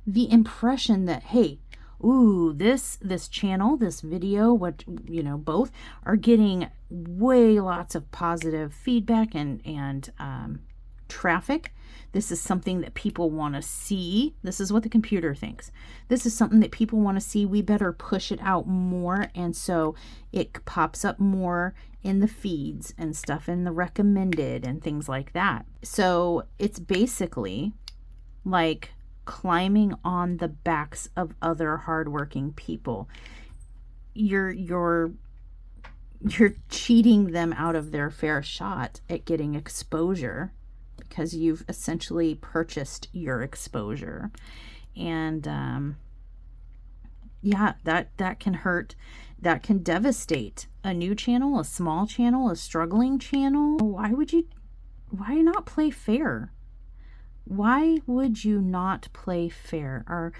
the impression that, hey, ooh, this channel, this video, what, you know, both are getting way lots of positive feedback and traffic. This is something that people want to see. This is what the computer thinks. This is something that people want to see. We better push it out more. And so it pops up more in the feeds and stuff, in the recommended and things like that. So it's basically like climbing on the backs of other hardworking people. You're cheating them out of their fair shot at getting exposure, because you've essentially purchased your exposure. And yeah, that can hurt. That can devastate a new channel, a small channel, a struggling channel. Why not play fair? Why would you not play fair? Or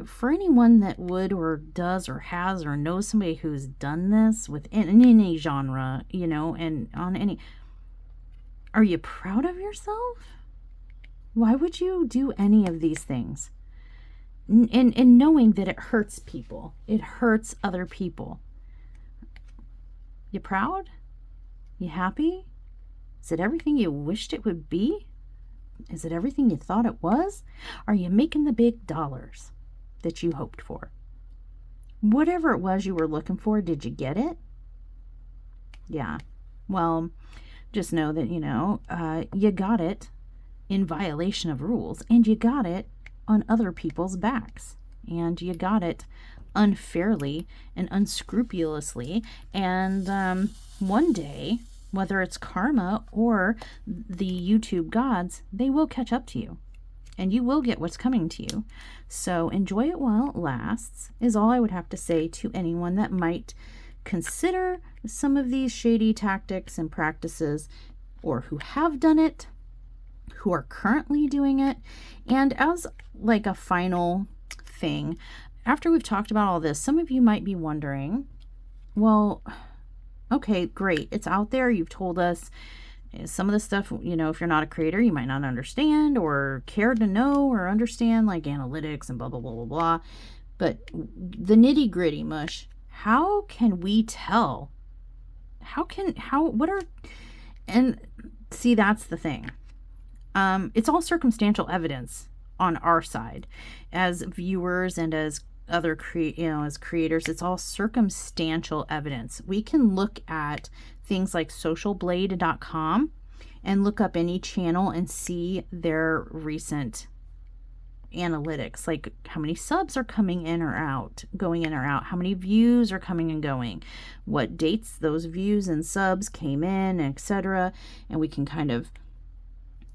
for anyone that would or does or has or knows somebody who's done this within any genre, you know, and on any, are you proud of yourself? Why would you do any of these things? And knowing that it hurts people. It hurts other people. You proud? You happy? Is it everything you wished it would be? Is it everything you thought it was? Are you making the big dollars that you hoped for? Whatever it was you were looking for, did you get it? Yeah. Well, just know that, you know, you got it in violation of rules, and you got it on other people's backs, and you got it unfairly and unscrupulously. And one day, whether it's karma or the YouTube gods, they will catch up to you, and you will get what's coming to you. So enjoy it while it lasts is all I would have to say to anyone that might consider some of these shady tactics and practices, or who have done it, who are currently doing it. And as like a final thing, after we've talked about all this, some of you might be wondering, well, okay, great, it's out there, you've told us some of the stuff, you know, if you're not a creator, you might not understand or care to know or understand, like analytics and blah blah blah blah blah. But the nitty gritty mush, how can we tell? And see, that's the thing. It's all circumstantial evidence on our side as viewers and as other as creators. It's all circumstantial evidence. We can look at things like socialblade.com and look up any channel and see their recent analytics, like how many subs are coming in or out, going in or out, how many views are coming and going, what dates those views and subs came in, etc. And we can kind of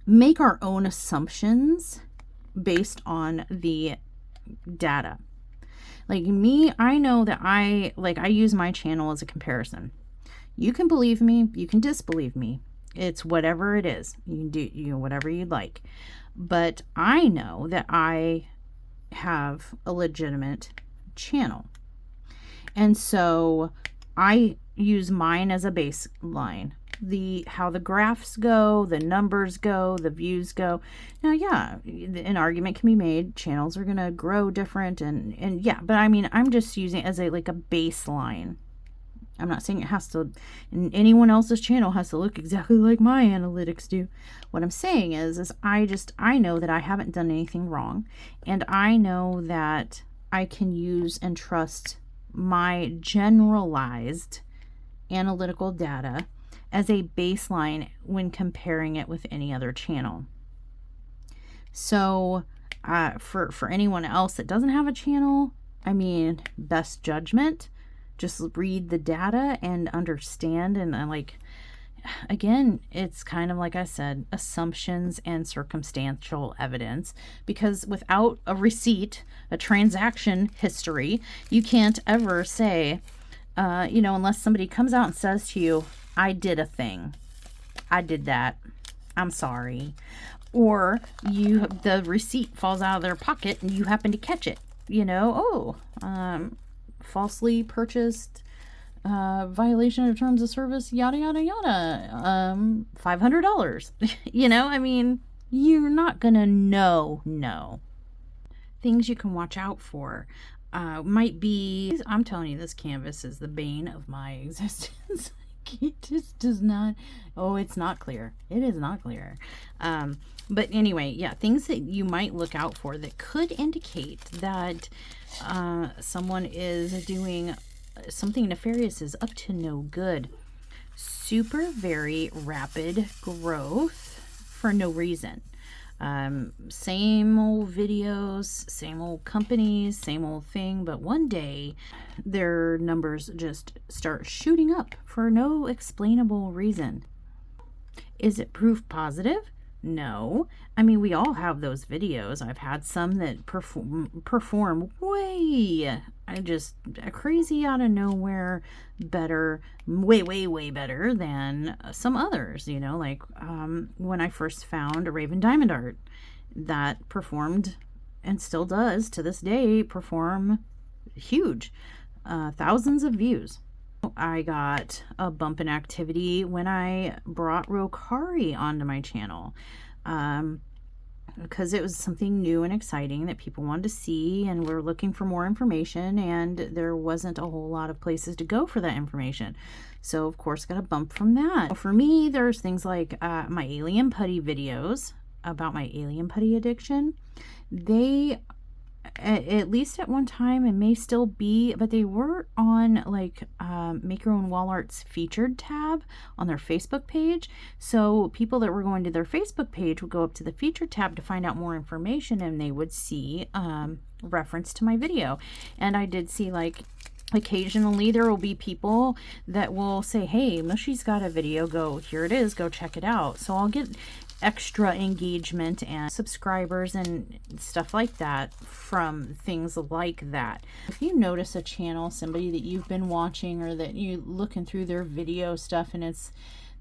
make our own assumptions based on the data. Like me, I know that I use my channel as a comparison. You can believe me, you can disbelieve me. It's whatever it is. You can do whatever you'd like. But I know that I have a legitimate channel. And so I use mine as a baseline. How the graphs go, the numbers go, the views go. Now, yeah, an argument can be made. Channels are going to grow different and yeah, but I mean, I'm just using it as a baseline. I'm not saying it has to, anyone else's channel has to look exactly like my analytics do. What I'm saying is I know that I haven't done anything wrong, and I know that I can use and trust my generalized analytical data as a baseline when comparing it with any other channel. So for anyone else that doesn't have a channel, I mean, best judgment, just read the data and understand. And again, it's kind of like I said, assumptions and circumstantial evidence, because without a receipt, a transaction history, you can't ever say, unless somebody comes out and says to you, I did a thing, I did that, I'm sorry, or the receipt falls out of their pocket and you happen to catch it, falsely purchased, violation of terms of service, yada yada yada, $500. I mean, you're not gonna know. Things you can watch out for might be, I'm telling you, this canvas is the bane of my existence. It just does not, it's not clear. It is not clear. But anyway, yeah, things that you might look out for that could indicate that someone is doing something nefarious, is up to no good. Super very rapid growth for no reason. Same old videos, same old companies, same old thing, but one day their numbers just start shooting up for no explainable reason. Is it proof positive? No. I mean, we all have those videos. I've had some that perform way crazy out of nowhere better, way better than some others, when I first found a Raven Diamond art that performed, and still does to this day, perform huge, thousands of views. I got a bump in activity when I brought Rokari onto my channel, because it was something new and exciting that people wanted to see, and were looking for more information, and there wasn't a whole lot of places to go for that information. So of course got a bump from that. For me, there's things like my alien putty videos about my alien putty addiction. They, at least at one time, and may still be, but they were on Make Your Own Wall Art's featured tab on their Facebook page. So people that were going to their Facebook page would go up to the featured tab to find out more information, and they would see reference to my video. And I did see, occasionally there will be people that will say, hey, Mushy's got a video, here it is, go check it out. So I'll get extra engagement and subscribers and stuff like that from things like that. If you notice a channel, somebody that you've been watching, or that you're looking through their video stuff, and it's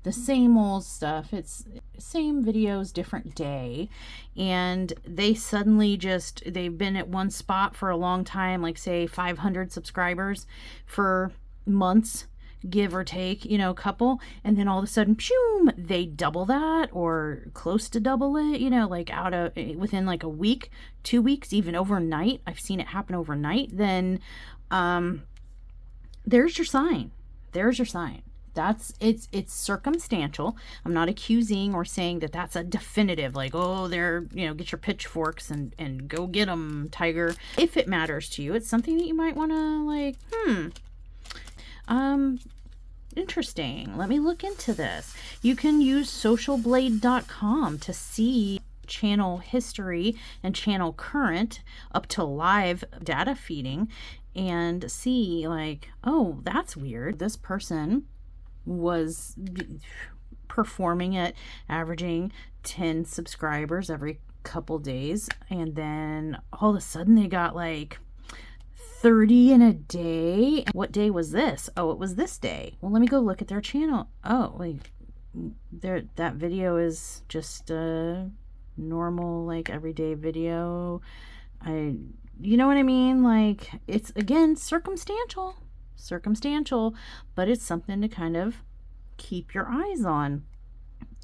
the same old stuff, it's same videos, different day, and they suddenly they've been at one spot for a long time, like say 500 subscribers for months, give or take, a couple, and then all of a sudden, pshum, they double that, or close to double it, within a week, 2 weeks, even overnight. I've seen it happen overnight. Then there's your sign. it's circumstantial. I'm not accusing or saying that that's a definitive, like, oh, they're, get your pitchforks and go get them, tiger. If it matters to you, it's something that you might want to like, interesting. Let me look into this. You can use socialblade.com to see channel history and channel current up to live data feeding and see like, oh, that's weird. This person was performing at averaging 10 subscribers every couple days, and then all of a sudden they got like 30 in a day. What day was this? Oh, it was this day. Well, let me go look at their channel. Oh, like that video is just a normal, like, everyday video. You know what I mean? Like, it's, again, circumstantial, but it's something to kind of keep your eyes on.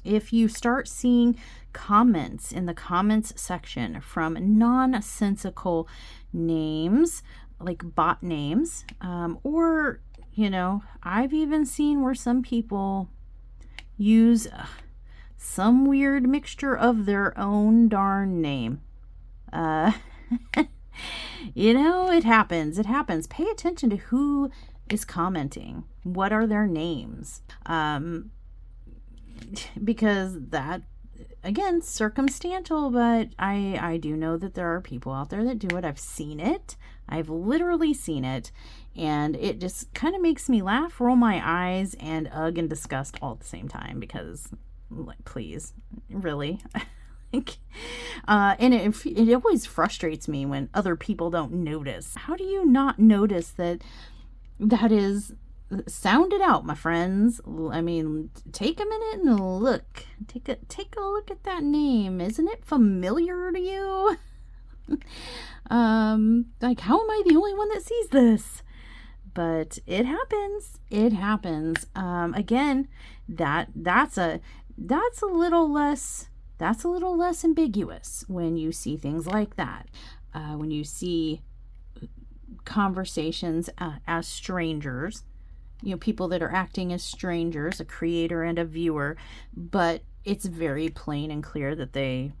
If you start seeing comments in the comments section from nonsensical names, like bot names, or, I've even seen where some people use some weird mixture of their own darn name. It happens. Pay attention to who is commenting. What are their names? Because that, again, circumstantial, but I do know that there are people out there that do it. I've seen it. I've literally seen it. And it just kind of makes me laugh, roll my eyes, and ugh and disgust all at the same time, because, like, please, really? And it always frustrates me when other people don't notice. How do you not notice that is... Sound it out, my friends. I mean, take a minute and look. Take a look at that name. Isn't it familiar to you? Like, how am I the only one that sees this? But it happens. Again, that's a little less ambiguous when you see things like that. When you see conversations as strangers, people that are acting as strangers, a creator and a viewer, but it's very plain and clear that they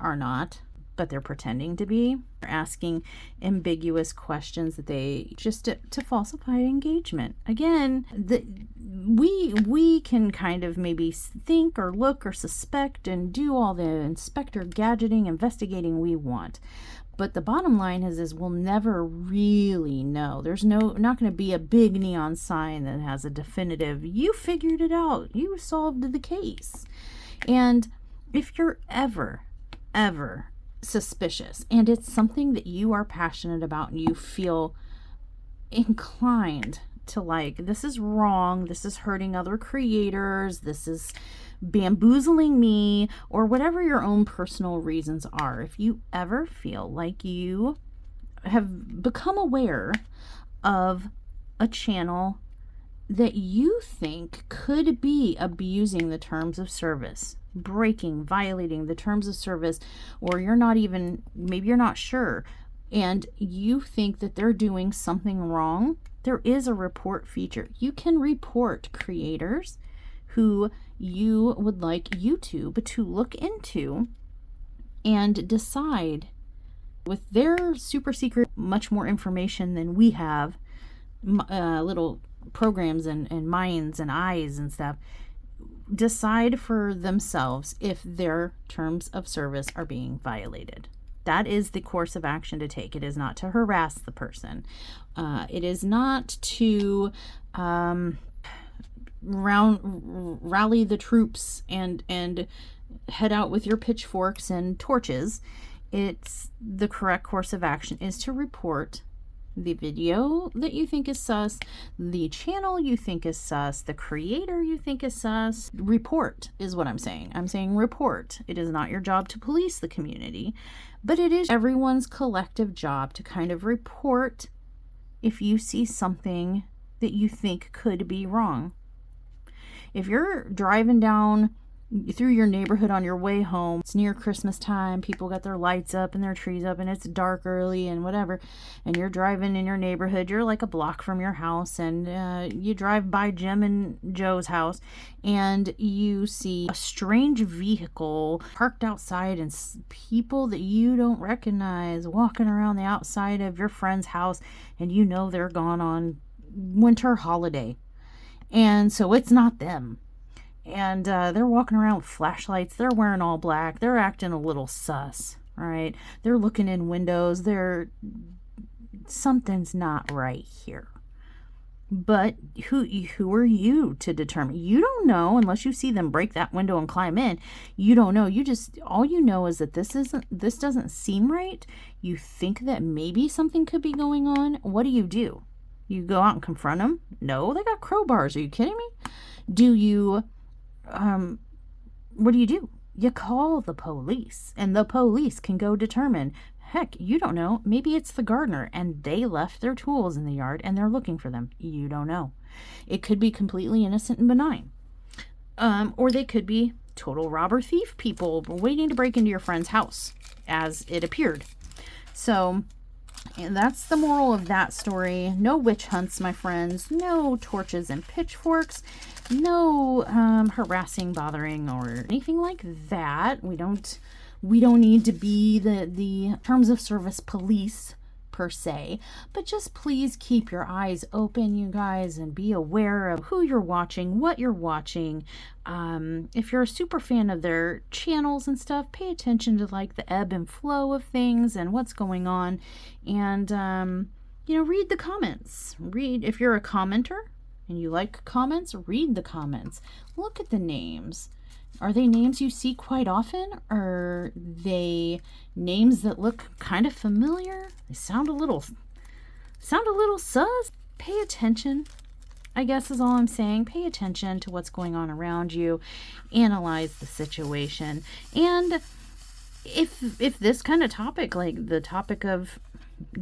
are not, but they're pretending to be. They're asking ambiguous questions that they just to falsify engagement. Again, we can kind of maybe think or look or suspect and do all the inspector gadgeting, investigating we want. But the bottom line is we'll never really know. There's not going to be a big neon sign that has a definitive, you figured it out, you solved the case. And if you're ever suspicious and it's something that you are passionate about and you feel inclined to like, this is wrong, this is hurting other creators, this is bamboozling me, or whatever your own personal reasons are, if you ever feel like you have become aware of a channel that you think could be abusing the terms of service, violating the terms of service, or maybe you're not sure, and you think that they're doing something wrong, there is a report feature. You can report creators who you would like YouTube to look into and decide, with their super secret, much more information than we have, little programs and minds and eyes and stuff, decide for themselves if their terms of service are being violated. That is the course of action to take. It is not to harass the person. It is not to rally the troops and head out with your pitchforks and torches. It's the correct course of action is to report the video that you think is sus, the channel you think is sus, the creator you think is sus. Report is what I'm saying. I'm saying report. It is not your job to police the community, but it is everyone's collective job to kind of report if you see something that you think could be wrong. If you're driving down through your neighborhood on your way home. It's near Christmas time. People got their lights up and their trees up, and it's dark early and whatever. And you're driving in your neighborhood. You're like a block from your house, and you drive by Jim and Joe's house, and you see a strange vehicle parked outside, and people that you don't recognize walking around the outside of your friend's house, and you know they're gone on winter holiday. And so it's not them. And they're walking around with flashlights. They're wearing all black. They're acting a little sus, all right? They're looking in windows. Something's not right here. But who are you to determine? You don't know unless you see them break that window and climb in. You don't know. All you know is that this doesn't seem right. You think that maybe something could be going on. What do? You go out and confront them? No, they got crowbars. Are you kidding me? Do you... what do? You call the police, and the police can go determine. Heck, you don't know. Maybe it's the gardener, and they left their tools in the yard, and they're looking for them. You don't know. It could be completely innocent and benign. Or they could be total robber thief people waiting to break into your friend's house, as it appeared. So... and that's the moral of that story. No witch hunts, my friends. No torches and pitchforks. No harassing, bothering, or anything like that. We don't need to be the terms of service police per se, but just please keep your eyes open, you guys, and be aware of who you're watching, what you're watching. If you're a super fan of their channels and stuff, pay attention to like the ebb and flow of things and what's going on, and read the comments. If you're a commenter and you like comments, read the comments. Look at the names. Are they names you see quite often? Are they names that look kind of familiar? They sound a little sus. Pay attention, I guess is all I'm saying. Pay attention to what's going on around you. Analyze the situation. And if this kind of topic, like the topic of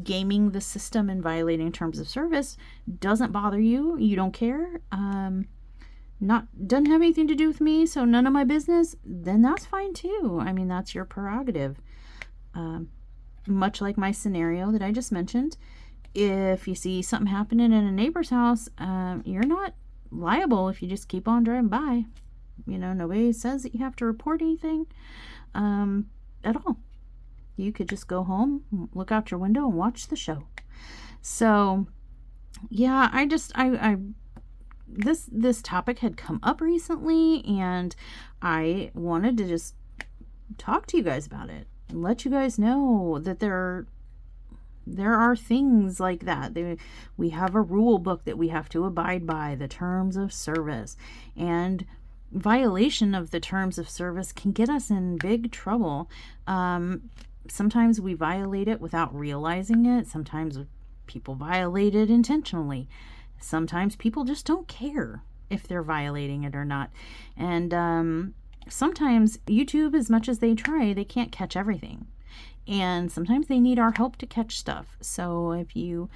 gaming the system and violating terms of service, doesn't bother you, you don't care, doesn't have anything to do with me, so none of my business, then that's fine too. I mean, that's your prerogative. Much like my scenario that I just mentioned, if you see something happening in a neighbor's house, you're not liable if you just keep on driving by. Nobody says that you have to report anything at all. You could just go home, look out your window, and watch the show. So, yeah, this topic had come up recently, and I wanted to just talk to you guys about it and let you guys know that there are things like that. We have a rule book that we have to abide by, the terms of service, and violation of the terms of service can get us in big trouble. Sometimes we violate it without realizing it. Sometimes people violate it intentionally. Sometimes people just don't care if they're violating it or not. And sometimes YouTube, as much as they try, they can't catch everything. And sometimes they need our help to catch stuff. So if you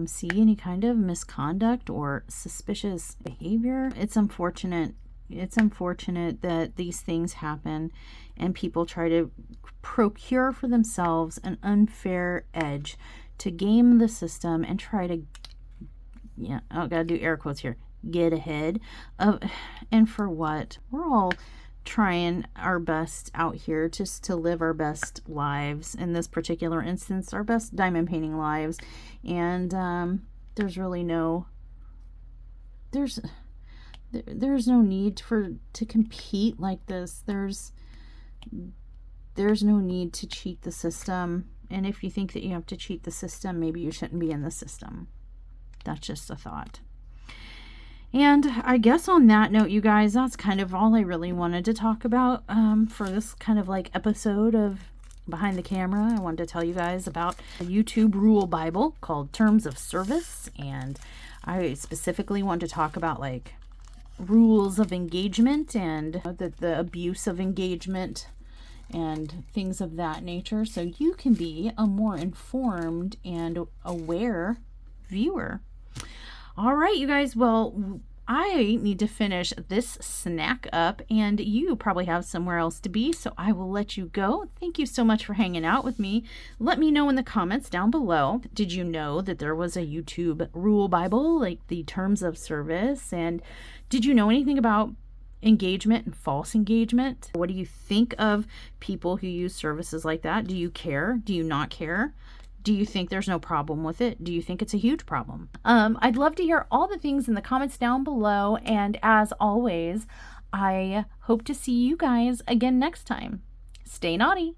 see any kind of misconduct or suspicious behavior, it's unfortunate. It's unfortunate that these things happen and people try to procure for themselves an unfair edge to game the system and try to, gotta do air quotes here, get ahead of, and for what? We're all trying our best out here just to live our best lives. In this particular instance, our best diamond painting lives. And there's really there's no need to compete like this. There's no need to cheat the system. And if you think that you have to cheat the system, maybe you shouldn't be in the system. That's just a thought. And I guess on that note, you guys, that's kind of all I really wanted to talk about for this kind of like episode of Behind the Camera. I wanted to tell you guys about a YouTube rule Bible called Terms of Service. And I specifically want to talk about like rules of engagement and the abuse of engagement and things of that nature, so you can be a more informed and aware viewer. All right, you guys, well, I need to finish this snack up, and you probably have somewhere else to be, so I will let you go. Thank you so much for hanging out with me. Let me know in the comments down below. Did you know that there was a YouTube rule Bible, like the terms of service? And did you know anything about engagement and false engagement? What do you think of people who use services like that? Do you care? Do you not care? Do you think there's no problem with it? Do you think it's a huge problem? I'd love to hear all the things in the comments down below. And as always, I hope to see you guys again next time. Stay naughty.